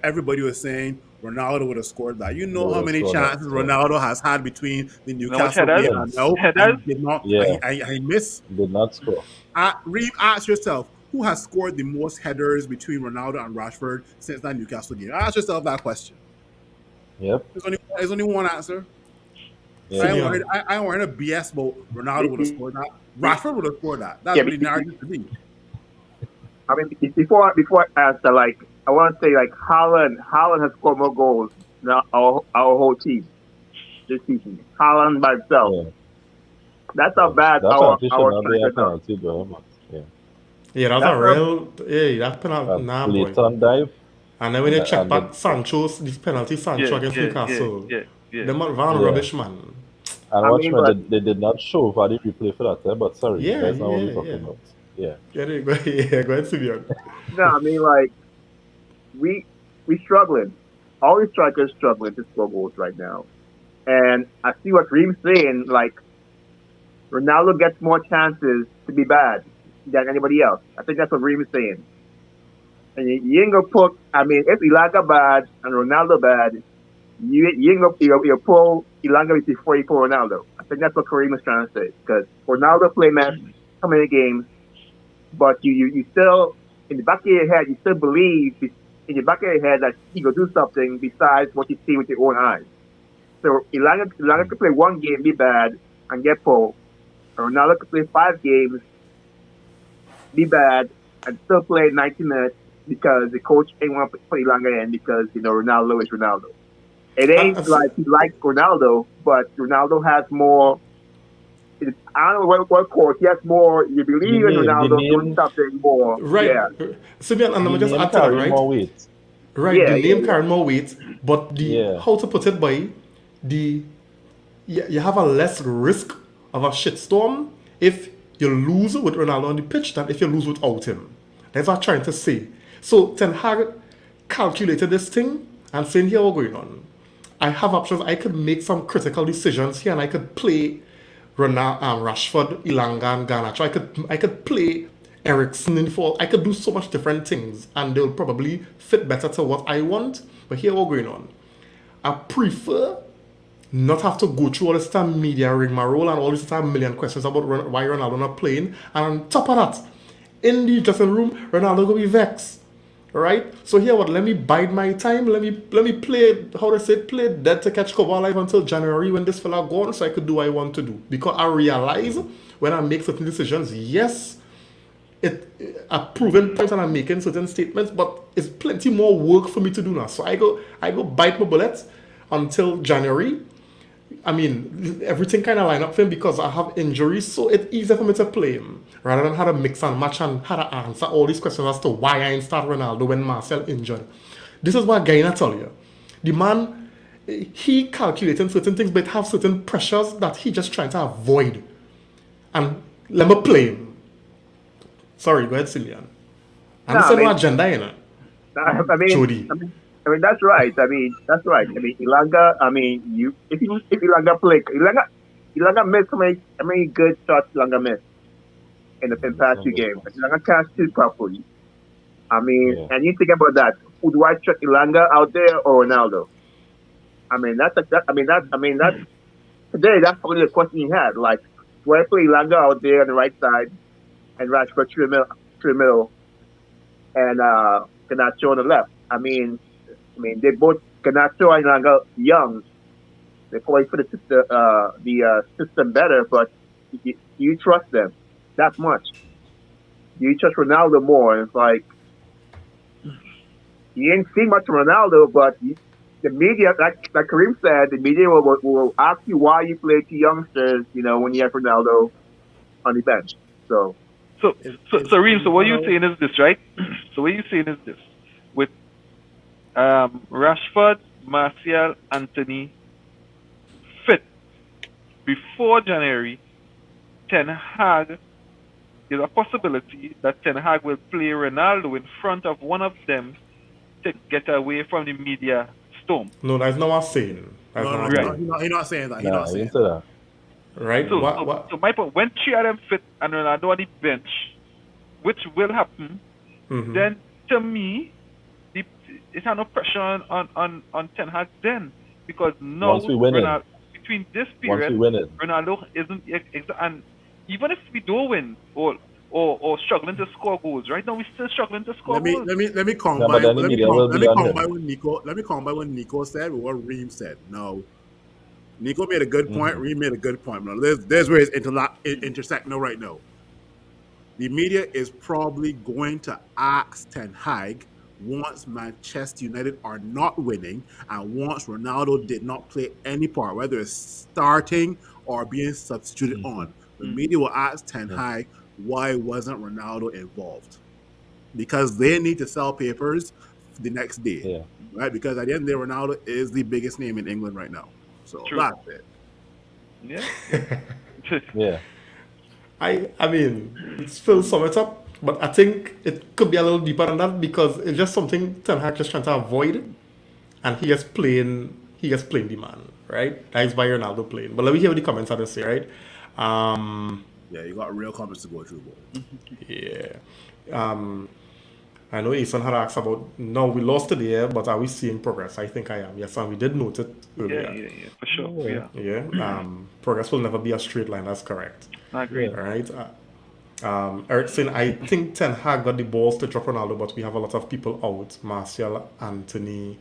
Everybody was saying Ronaldo would have scored that. You know Would how have many scored that, chances yeah. Ronaldo has had between the Newcastle headers? game and now. Headers? And did not. Yeah. I miss. Did not score. Reem, ask yourself, who has scored the most headers between Ronaldo and Rashford since that Newcastle game? Ask yourself that question. Yep. There's only one answer. Yeah. I ain't worried a BS about Ronaldo would have scored that. Rashford would have scored that. That's Yeah, what the but- narrative to be. I mean, before I answer, like, I want to say, like, Haaland has scored more goals than our whole team this season. Haaland by himself. Yeah. That's how bad That our penalty should not be a strikers are. penalty, though. Man. Yeah. Yeah, that's That's a real. Yeah, that penalty. Nah, boy. Blatant dive. And then when you And- check and back the- Sancho's this penalty, Sancho against Newcastle. yeah. Them are van Yeah. rubbish, man. And I watch, mean, man, but- they did not show for the replay for that, but sorry, Yeah, that's not what yeah, we're talking yeah. about. Yeah. Yeah, go ahead, Simeon. No, I mean, like, we struggling. All these strikers struggling to score goals right now. And I see what Reem's saying, like, Ronaldo gets more chances to be bad than anybody else. I think that's what Reem is saying. And you ain't gonna put, I mean, if Ilanga bad and Ronaldo bad, you ain't gonna you pull Ilanga before you pull Ronaldo. I think that's what Kareem is trying to say. Because Ronaldo play mess so many games, but you still, in the back of your head, you still believe in the back of your head that he will do something besides what you see with your own eyes. So Ilanga could play one game, be bad, and get pulled. And Ronaldo could play 5 games, be bad, and still play 90 minutes because the coach ain't want to put Ilanga in because, you know, Ronaldo is Ronaldo. It ain't like he likes Ronaldo, but Ronaldo has more. I don't know what court. He has more. You believe in Ronaldo doing something more. Right. Yeah. Simeon, and let me just Name add to that, carry right? more weight. Right, Yeah, the name yeah. carrying more weight, but the Yeah. how to put it by you have a less risk of a shitstorm if you lose with Ronaldo on the pitch than if you lose without him. That's what I'm trying to say. So Ten Hag calculated this thing and saying here what's going on. I have options. I could make some critical decisions here, and I could play Rashford, Ilanga, and Garnacho. I could play Eriksen in for. I could do so much different things, and they'll probably fit better to what I want. But here what's going on. I prefer not have to go through all this time media rigmarole and all this time million questions about why Ronaldo not playing. And on top of that, in the dressing room, Ronaldo will be vexed. Right? So here what, let me bide my time, let me play, how to say, play dead to catch cover alive until January when this fella gone so I could do what I want to do. Because I realize when I make certain decisions, yes, I've proven points and I'm making certain statements, but it's plenty more work for me to do now. So I go bite my bullets until January. I mean, everything kind of line up for him because I have injuries, so it's easier for me to play him rather than how to mix and match and how to answer all these questions as to why I didn't start Ronaldo when Marcel injured. This is what Gaina tell you. The man, he calculating certain things, but have certain pressures that he just trying to avoid. And let me play him. Sorry, go ahead, Cillian. And No, this I is mean- what agenda, you know. I mean, Jody. I mean that's right. I mean that's right. I mean Ilanga. I mean if Ilanga play Ilanga missed how many good shots Ilanga missed in the past two games. Ilanga can't shoot properly. I mean, Yeah. and you think about that. Who do I trust, Ilanga out there or Ronaldo? I mean that's today. That's probably the question he had. Like, do I play Ilanga out there on the right side and Rashford through the middle, and Garnacho on the left? I mean, they both Garnacho and Ilanga young. They probably fit the system better, but do you trust them that much? Do you trust Ronaldo more? It's like you didn't see much of Ronaldo, but the media, like Kareem said, the media will ask you why you play two youngsters, when you have Ronaldo on the bench. So Reem, so what you're saying is this, right? So what you're saying is this. With Rashford, Martial, Anthony fit before January, Ten Hag, there's a possibility that Ten Hag will play Ronaldo in front of one of them to get away from the media storm. No, that's not what I'm saying. That's No, not no, what I'm no, saying. he's not saying that. He's Nah, not I saying didn't say that. Right? So, What? so my point, when three of them fit and Ronaldo on the bench, which will happen, Mhm. then to me, it has no pressure on Ten Hag then, because now Once we win it. Ronaldo, between this Once we period, win it. Ronaldo isn't and even if we do win or struggling to score goals, right now we're still struggling to score Let me goals. combine. but then the media will Let be me on combine him. what Nico. Let me combine what Nico said with what Reem said. No, Nico made a good point. Reem made a good point. No, there's where it's intersect now right now. The media is probably going to ask Ten Hag once Manchester United are not winning and once Ronaldo did not play any part, whether it's starting or being substituted on. The media will ask Ten Hag why wasn't Ronaldo involved, because they need to sell papers the next day, Yeah. right? Because at the end of the day, Ronaldo is the biggest name in England right now. So True. that's it. Yeah. Yeah. I mean, it's still sum it up, but I think it could be a little deeper than that because it's just something Ten Hag just trying to avoid, and he is playing the man, right? That is why Ronaldo playing. But let me hear what the comments have to say, right? Yeah, you got real comments to go through, boy. Yeah. I know Ethan had asked about, no, we lost today, but are we seeing progress? I think I am. Yes, and we did note it earlier. Yeah, for sure. Yeah. Yeah. Progress will never be a straight line. That's correct. I agree. All right. Erik saying, I think Ten Hag got the balls to drop Ronaldo, but we have a lot of people out. Martial, Anthony,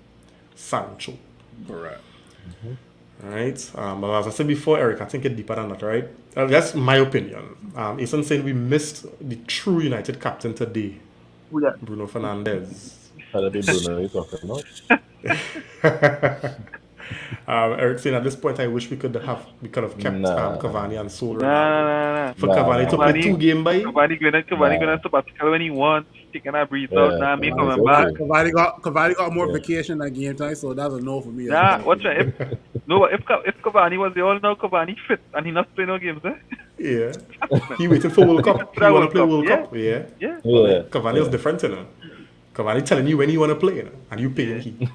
Sancho. Correct. All right. But as I said before, Erik, I think it's deeper than that, right? That's my opinion. Ethan saying we missed the true United captain today, who that? Bruno Fernandes. Had to be Bruno you're talking about. Erik saying at this point, I wish we could have kept Nah. Cavani and sold Ronaldo. Nah. For Nah, Cavani to play Cavani- 2 games by. Cavani gonna sabbatical when he wants, taking a breathe out. Yeah, Nah, me Cavani's coming okay. back. Cavani got more Yeah. vacation than game time, so that's a no for me. Nah, watch out. If Cavani was the all now Cavani fit and he not playing no games, eh? Yeah. He waiting for World Cup. He want to play World Yeah. Cup. Yeah. Yeah. Yeah. Cavani is different, you know. Cavani telling you when he want to play, you know, and you paying him.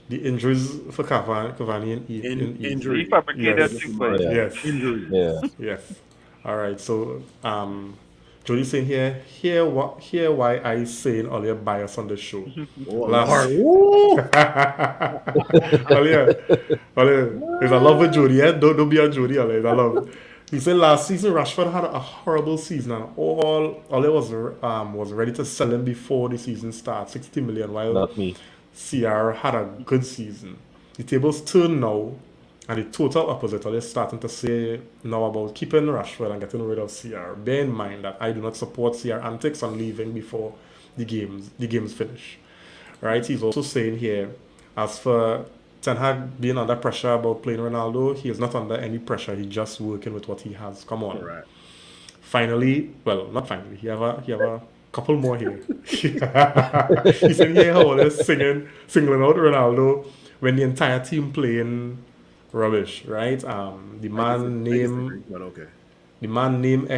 The injuries for Cavani in Injury. He fabricated Yes. things, but Yeah. Yes. Injury. Yeah. Yes. All right. So Jody saying here why I saying earlier bias on the show. Oh, Last Lord. Woo! earlier, there's a love with Jody, yeah? Don't be a Jody, earlier. There's a love. He said last season Rashford had a horrible season and all it was ready to sell him before the season started, 60 million, while Not me. CR had a good season. The tables turn now, and the total opposite. They're starting to say now about keeping Rashford and getting rid of CR. Bear in mind that I do not support CR antics on leaving before the games finish. Right? He's also saying here, as for Ten Hag being under pressure about playing Ronaldo, he is not under any pressure. He's just working with what he has. Come on. All right. Finally, well, not finally. He have a couple more here. He's in here how they're singling out Ronaldo when the entire team playing rubbish, right? The man named But okay.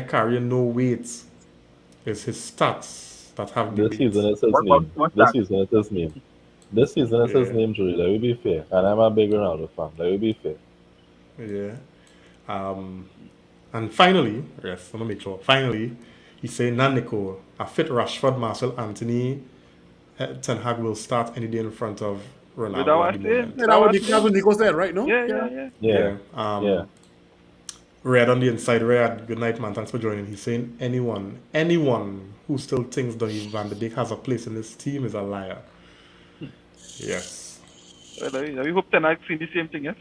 Carrying no weight is his stats that have the This weight. season is his What- name. what's This that? season is his name. This season is his Yeah. name, Julie. Let me be fair. And I'm a big Ronaldo fan. Let me be fair. Yeah. And finally, yes, I'm gonna make sure. Finally, he's saying Naniko, a fit Rashford, Marcel Anthony, Ten Hag will start any day in front of Ronaldo Without at the saying- moment. Yeah, that's what Nico said, right? No? Yeah. Yeah. Yeah. Red on the inside, Red. Good night, man. Thanks for joining. He's saying anyone who still thinks Donny Van de Beek has a place in this team is a liar. Yes. Well, we hope Ten Hag seen the same thing, yes?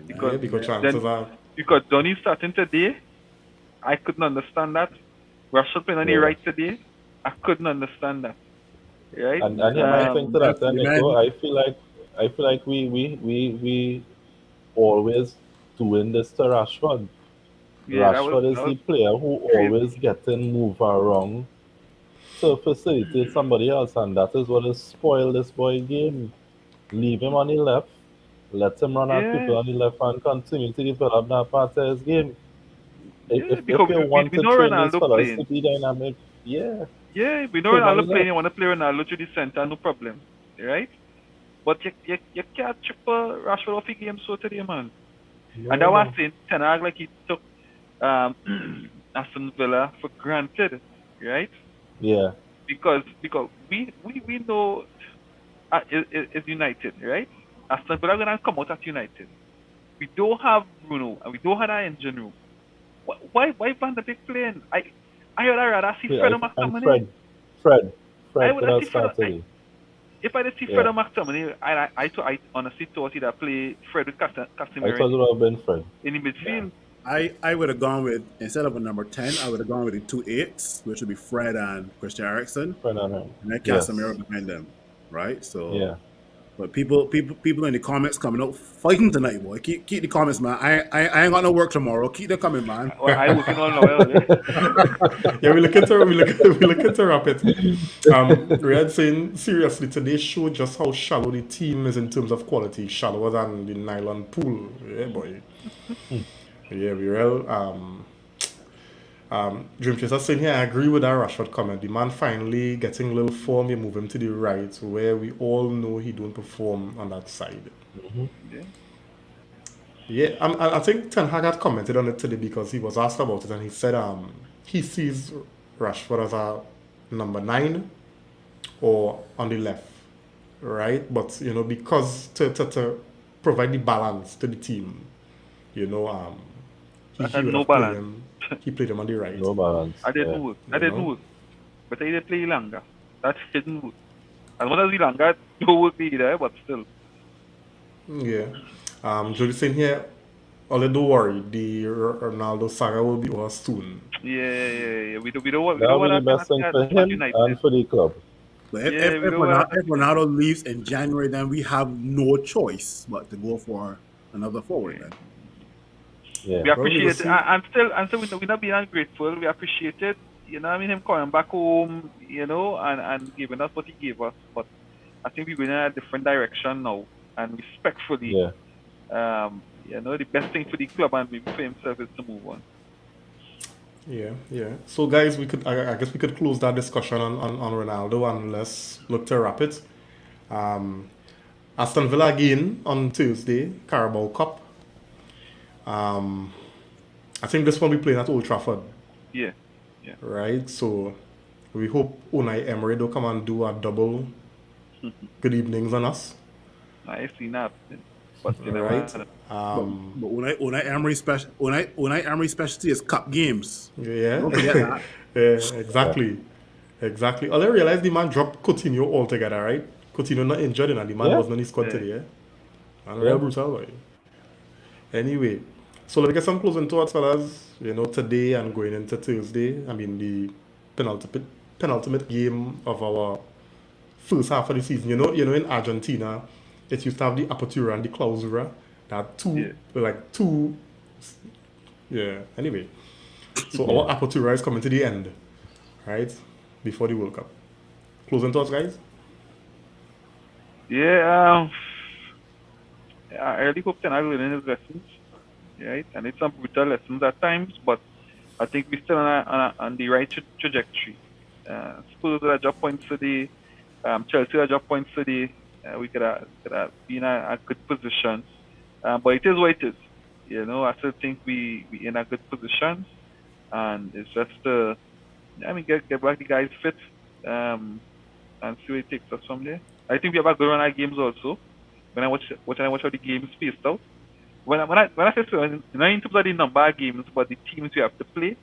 Yeah, because chances are. Because Donny starting today, I couldn't understand that. Rashford playing on the Yeah. right today, I couldn't understand that. Right? And you might think to that, the Nico, man- I feel like we always doing this to Rashford. Yeah, Rashford is the player who crazy. always getting move around to facilitate somebody else, and that is what has spoiled this boy game. Leave him on the left, let him run at Yeah. people on the left, and continue to develop that part of his game. Yeah, If because you we want to know train Ronaldo these fellas playing. to be dynamic, yeah. Yeah, we know Put him on Ronaldo the playing, left. you want to play Ronaldo through the center, no problem. Right? But you can't chip Rashford off the game so today, man. And that was saying Ten Hag like he took Aston Villa for granted, right? Yeah. Because we know it's United, right? Aston Villa gonna come out at United. We don't have Bruno and we don't have that engine room. Why Van der Beek playing? I would rather see Fred or And McTominay. Fred I could would have see Fred. started. If I did see Yeah. Fred or McTominay, I honestly thought he'd play Fred with I thought it Casemiro would have been Fred. in the midfield. I would have gone with, instead of a number 10, I would have gone with the 2 8s, which would be Fred and Christian Eriksen, Fred and him. and then Yes. Casemiro behind them, right? So, Yeah. but people in the comments coming out fighting tonight, boy. Keep the comments, man. I ain't got no work tomorrow. Keep them coming, man. Well, I working on now. Yeah, we looking to wrap it. Red saying seriously, today's show just how shallow the team is in terms of quality, shallower than the nylon pool. Yeah, boy. Yeah, we real. Dream Chaser saying here, I agree with that Rashford comment. The man finally getting a little form, you move him to the right, where we all know he don't perform on that side. Yeah, I think Ten Hag had commented on it today because he was asked about it, and he said he sees Rashford as a number 9 or on the left, right? But because to provide the balance to the team, he had would no have played balance. him. He played him on the right. No balance. I didn't Yeah. work. You I didn't know? work. But I did play longer. That didn't work. As much as the longer don't work either, but still. Yeah. Jody saying here, don't worry, the Ronaldo saga will be over soon. Yeah. We don't want. That would be the best thing for him and for the club. But Yeah, if we don't wanna- Ronaldo leaves in January, then we have no choice but to go for another forward. Then Yeah. We appreciate it. see. And still we're not being ungrateful. We appreciate it. Him coming back home, and giving us what he gave us. But I think we're going in a different direction now. And respectfully, Yeah. the best thing for the club and maybe for himself is to move on. Yeah. So guys, I guess we could close that discussion on Ronaldo and let's look to wrap it. Aston Villa again on Thursday, Carabao Cup. I think this one we playing at Old Trafford. Yeah. Yeah. right? So we hope Unai Emery don't come and do a double good evenings on us, I seen that, but you never right? had it. But Unai Emery specialty is cup games. Yeah, Don't forget that. yeah, exactly. All I realized the man dropped Coutinho altogether, right? Coutinho not injured and the man Yeah. was not in the squad Yeah. today, yeah? And Yeah. real brutal, right? Anyway, so let me get some closing thoughts, fellas. Today and going into Thursday, I mean, the penultimate game of our first half of the season. In Argentina, it used to have the Apertura and the Clausura. That two, yeah. Anyway, so our Apertura is coming to the end, right? Before the World Cup. Closing thoughts, guys? Yeah. I really hope Ten Hag learning his lessons, right? And it's some brutal lessons at times, but I think we're still on the right trajectory. Spurs will drop points today. Chelsea will drop points today. We could have been in a good position. But it is what it is. I still think we in a good position. And it's just get back the guys fit and see where it takes us from there. I think we have a good run at games also. When I watch how the games spaced out. When I say so, not in terms of the number of games, but the teams we have to play,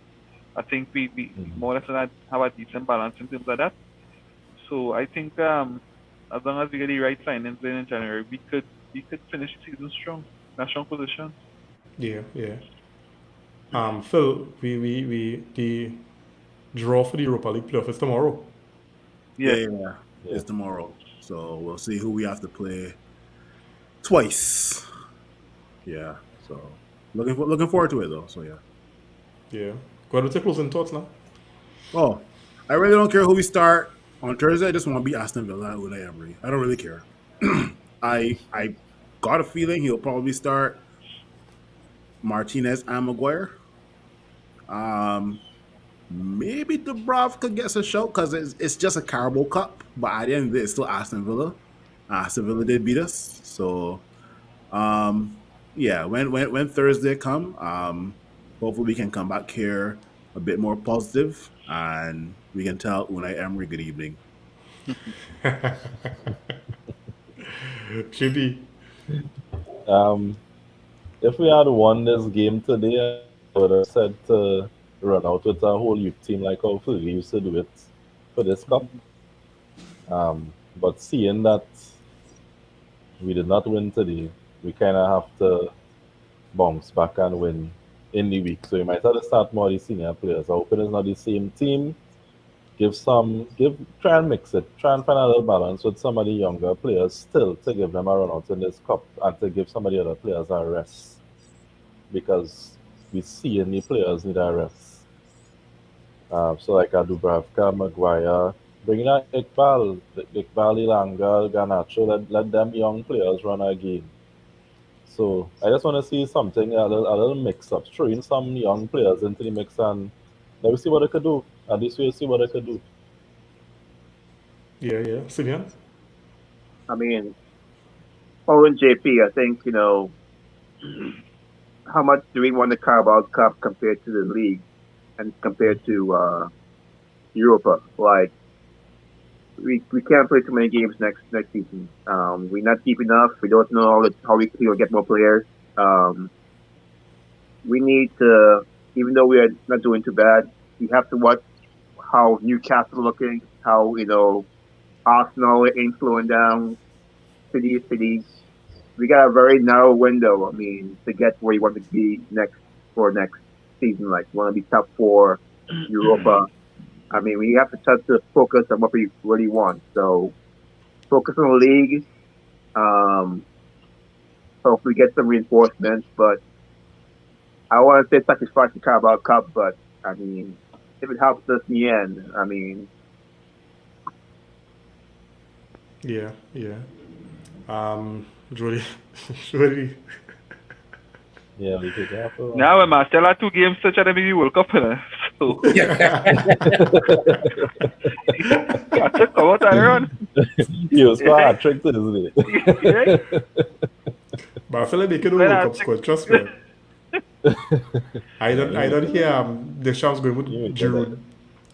I think we more or less have a decent balance in terms of that. So I think as long as we get the right signings in January, we could finish the season strong, in a strong position. Yeah. Phil, we the draw for the Europa League playoff is tomorrow. Yeah. It's tomorrow. So we'll see who we have to play twice. Yeah. So looking forward to it though. So yeah. Yeah. Go ahead with your closing thoughts now. Oh, I really don't care who we start on Thursday. I just want to beat Aston Villa and Unai Emery. I don't really care. I got a feeling he'll probably start Martinez and Maguire. Maybe Dubrov could get a show because it's just a Carabao Cup, but at the end of it, it's still Aston Villa. Aston Villa did beat us, so yeah. When Thursday come, hopefully we can come back here a bit more positive, and we can tell Unai Emery good evening. Chippy. If we had won this game today, I would have said to run out with a whole youth team like how Philly used to do it for this cup. But seeing that we did not win today, we kind of have to bounce back and win in the week. So you might have to start more of the senior players. I hope it is not the same team. Try and mix it. Try and find a little balance with some of the younger players still to give them a run out in this cup and to give some of the other players a rest. Because we see any players need a rest. So like a Dubravka, Maguire, bringing out Iqbal, Ilanga, Garnacho, let them young players run a game. So I just want to see something, a little mix up, throwing some young players into the mix and let me see what they could do. And this way, see what they could do. Yeah. Sylvian? I mean, following JP, I think, how much do we want the Carabao Cup compared to the league and compared to Europa? Like, we can't play too many games next season. We're not deep enough. We don't know how we can get more players. We need to, even though we are not doing too bad, we have to watch how Newcastle looking, how Arsenal ain't slowing down. Cities. We got a very narrow window. I mean, to get where you want to be next season. Like, want to be top 4, Europa. I mean, we have to focus on what we really want. So, focus on the league. Hopefully, get some reinforcements. But I want to say sacrifice the Carabao Cup. But I mean, if it helps us in the end, I mean. Yeah. Jody. Yeah, we could have to. Now, when Marcel had 2 games to try to make the World Cup, so I took out and run. He was quite a trick to this day. But I feel like they could World Cup squad, trust me. I don't hear Deschamps going with Giroud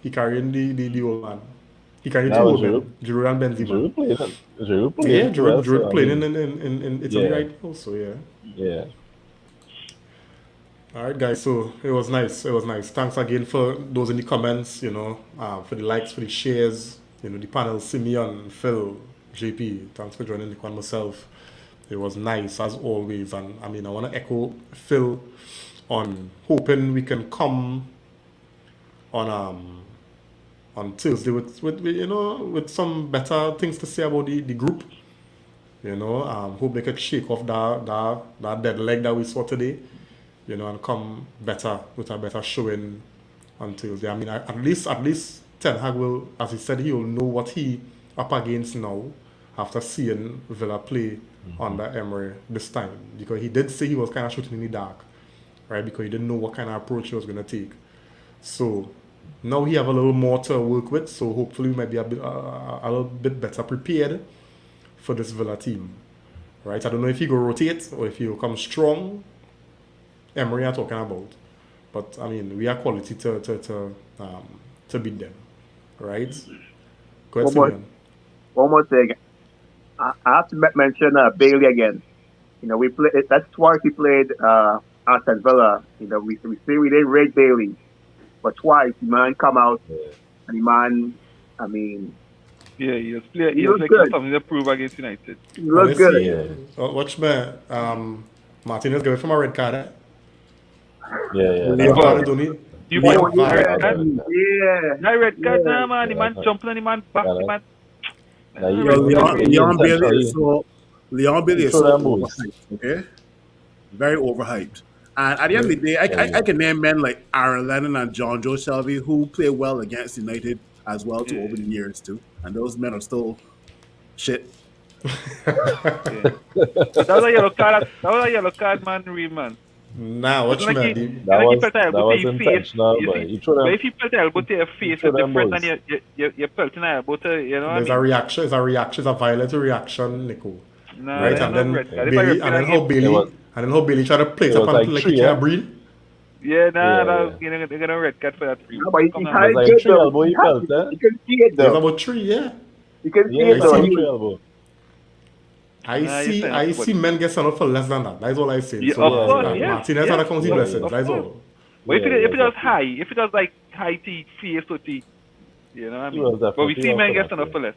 He carrying the old man. He carrying That two was old men. Giroud and Benzema. Giroud playing. Giroud playing. Yeah, well, Giroud so, I playing mean, in Italy Yeah. right now. So yeah. Yeah. All right, guys. So it was nice. It was nice. Thanks again for those in the comments. For the likes, for the shares. The panel, Simeon, Phil, JP. Thanks for joining the one myself. It was nice as always, and I want to echo Phil on hoping we can come on Tuesday with some better things to say about the group. Hope they could shake off that dead leg that we saw today. And come better with a better showing on Tuesday. At least Ten Hag will, as he said, he will know what he up against now after seeing Villa play under Emery this time, because he did say he was kind of shooting in the dark, right? Because he didn't know what kind of approach he was going to take. So now he have a little more to work with. So hopefully we might be a little bit better prepared for this Villa team, right? I don't know if he go rotate or if he will come strong. Emery are talking about, but we are quality to beat them, right? Go ahead, Simeon. One more thing. I have to mention Bailey again. We play. That's twice he played Aston Villa. We say we didn't rate Bailey, but twice the man come out and the man. Yeah, he was playing. He looked was good. something to prove against United. He looked good. Yeah. Watch me. Martinez going from a red card. Yeah. Red card, don't he? You Yeah. put Yeah. red card? Yeah. No red card, Yeah. nah, man. The man jumping on the man back, the man. Now, you- Yo, Leon Bailey intentionally- is Leon Bailey is Throw so them balls. overhyped, okay? Very overhyped. And at the end of the day, I can name men like Aaron Lennon and John Joe Shelby who play well against United as well too over the years too. And those men are still shit. That was a yellow card. That was a yellow card, man. Real man. Nah, watch Like me. he- That like he was felt elbow to your face. intentional, You but see, he threw but them. if you put the elbow to your face, threw it's them different balls. than you're pelting an elbow to, you know what I There's mean? a reaction. It's a reaction. It's a violent reaction, Nico. Nah, Right, there's and no then red card. If I Bailey, repeat and then that how game- Bailey, It was- and then how Bailey try to play it it up was and like like three, he can't yeah? breathe. Yeah, nah, Yeah. they're gonna red card for that. No, but he Come on. can't It was get like three though. elbow, he felt, eh? You can see it There's though. about three, yeah. You can see Yeah, it he though. felt see- three elbow. I Nah, see you're I saying see men get sent out for less than that. That's all I say. Yeah, So of course, Martinez yeah. had a county Yeah, blessing. yeah. That's Of all. But if Yeah, it was exactly. high, if it was like high T, face or T, you know what I He mean? was But we definitely see up men for get that, enough for less.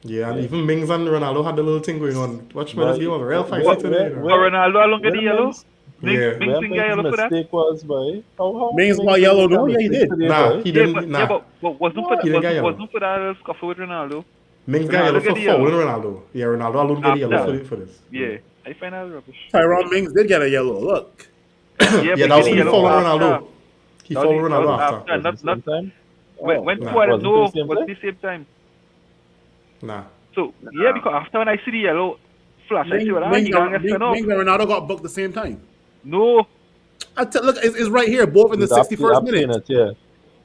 Yeah, and Yeah. even Mings and Ronaldo had the little thing going on. Watch me, this But game was real where- feisty today. you know. For Ronaldo, how long get the yellow? Mings- Yeah. Mings Where didn't get yellow Mings' for that? mistake was, boy. How Mings got did yellow, make a no? Yeah, he mistake did. today, Nah, boy? he Yeah, didn't. but, Nah, yeah, but wasn't for He didn't get that, yellow. wasn't for that scuffle with Ronaldo. Mings got Ronaldo yellow get for the yellow. fouling Ronaldo. Yeah, Ronaldo alone get the yellow After. for this. Yeah, I find that rubbish. Tyrone Mings did get a yellow. Look. Yeah, but that was he he get the fouling yellow Ronaldo. after. He That fouled was- Ronaldo that was after. after. Not Same time? when Nah. Suarez, Wasn't no, it the same was time? the same time. Nah. So yeah, because after when I see the yellow flash, I Mings see what I Mings he can't and get sent off. Mings and Ronaldo got booked the same time. No, Look, it's right here, both in the 61st minute. Yeah.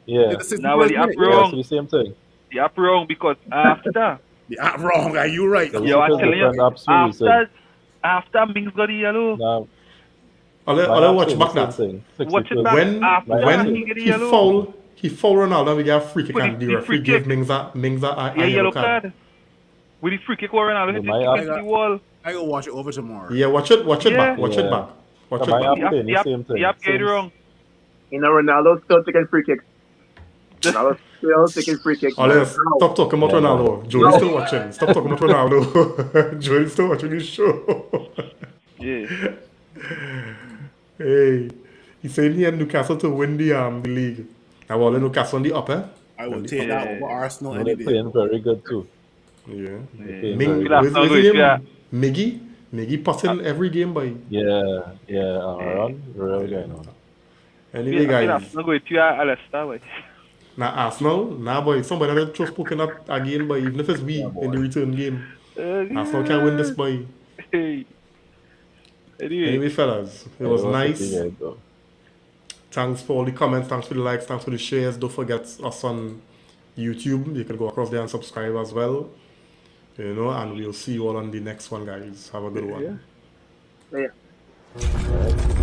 Yeah. In the 61st Nah, well, the minute. upper- Yeah, Wrong. so the same thing. yeah, wrong because after. Yeah, wrong. Are you right? So Yo, I'm it's telling you, different, absolutely. after Mings got the yellow, Now, I'll watch back same that. thing. watch it back. When After when he get the he yellow. foul Ronaldo, we get a free kick But and the the referee free give kick- Mings a Yeah, yellow card. card. With the free kick where Ronaldo hit My it against the wall. I go watch it over tomorrow. Yeah, watch it Yeah. back. Watch it Yeah. back. Watch it My back. app- playing the same thing. Yep, get it Same- wrong. Ronaldo still taking free kicks. Ronaldo still taking free kicks. Oliver, stop talking about Yeah. Ronaldo. Jody's still watching. Stop talking about Ronaldo. Jody's still watching this show. Yeah. Hey, he's saying he had Newcastle to win the league. I will let Newcastle on the upper. I will take that over Arsenal No, any they're day. playing very good too. Yeah. They're playing Ming, very Good good. where's his afternoon, yeah. name? Miggy passing every game by. Yeah, Aaron, real guy now. Anyway, guys. I'm not going to Leicester, boy. Now Arsenal, boy, somebody that just spoken up again, boy, even if it's we in the return game. Arsenal can win this, boy. Hey. Anyway, Anyway, fellas, it was Yeah, nice. pretty good, though. Thanks for all the comments, thanks for the likes, thanks for the shares. Don't forget us on YouTube. You can go across there and subscribe as well. And we'll see you all on the next one, guys. Have a good one. Yeah. All right.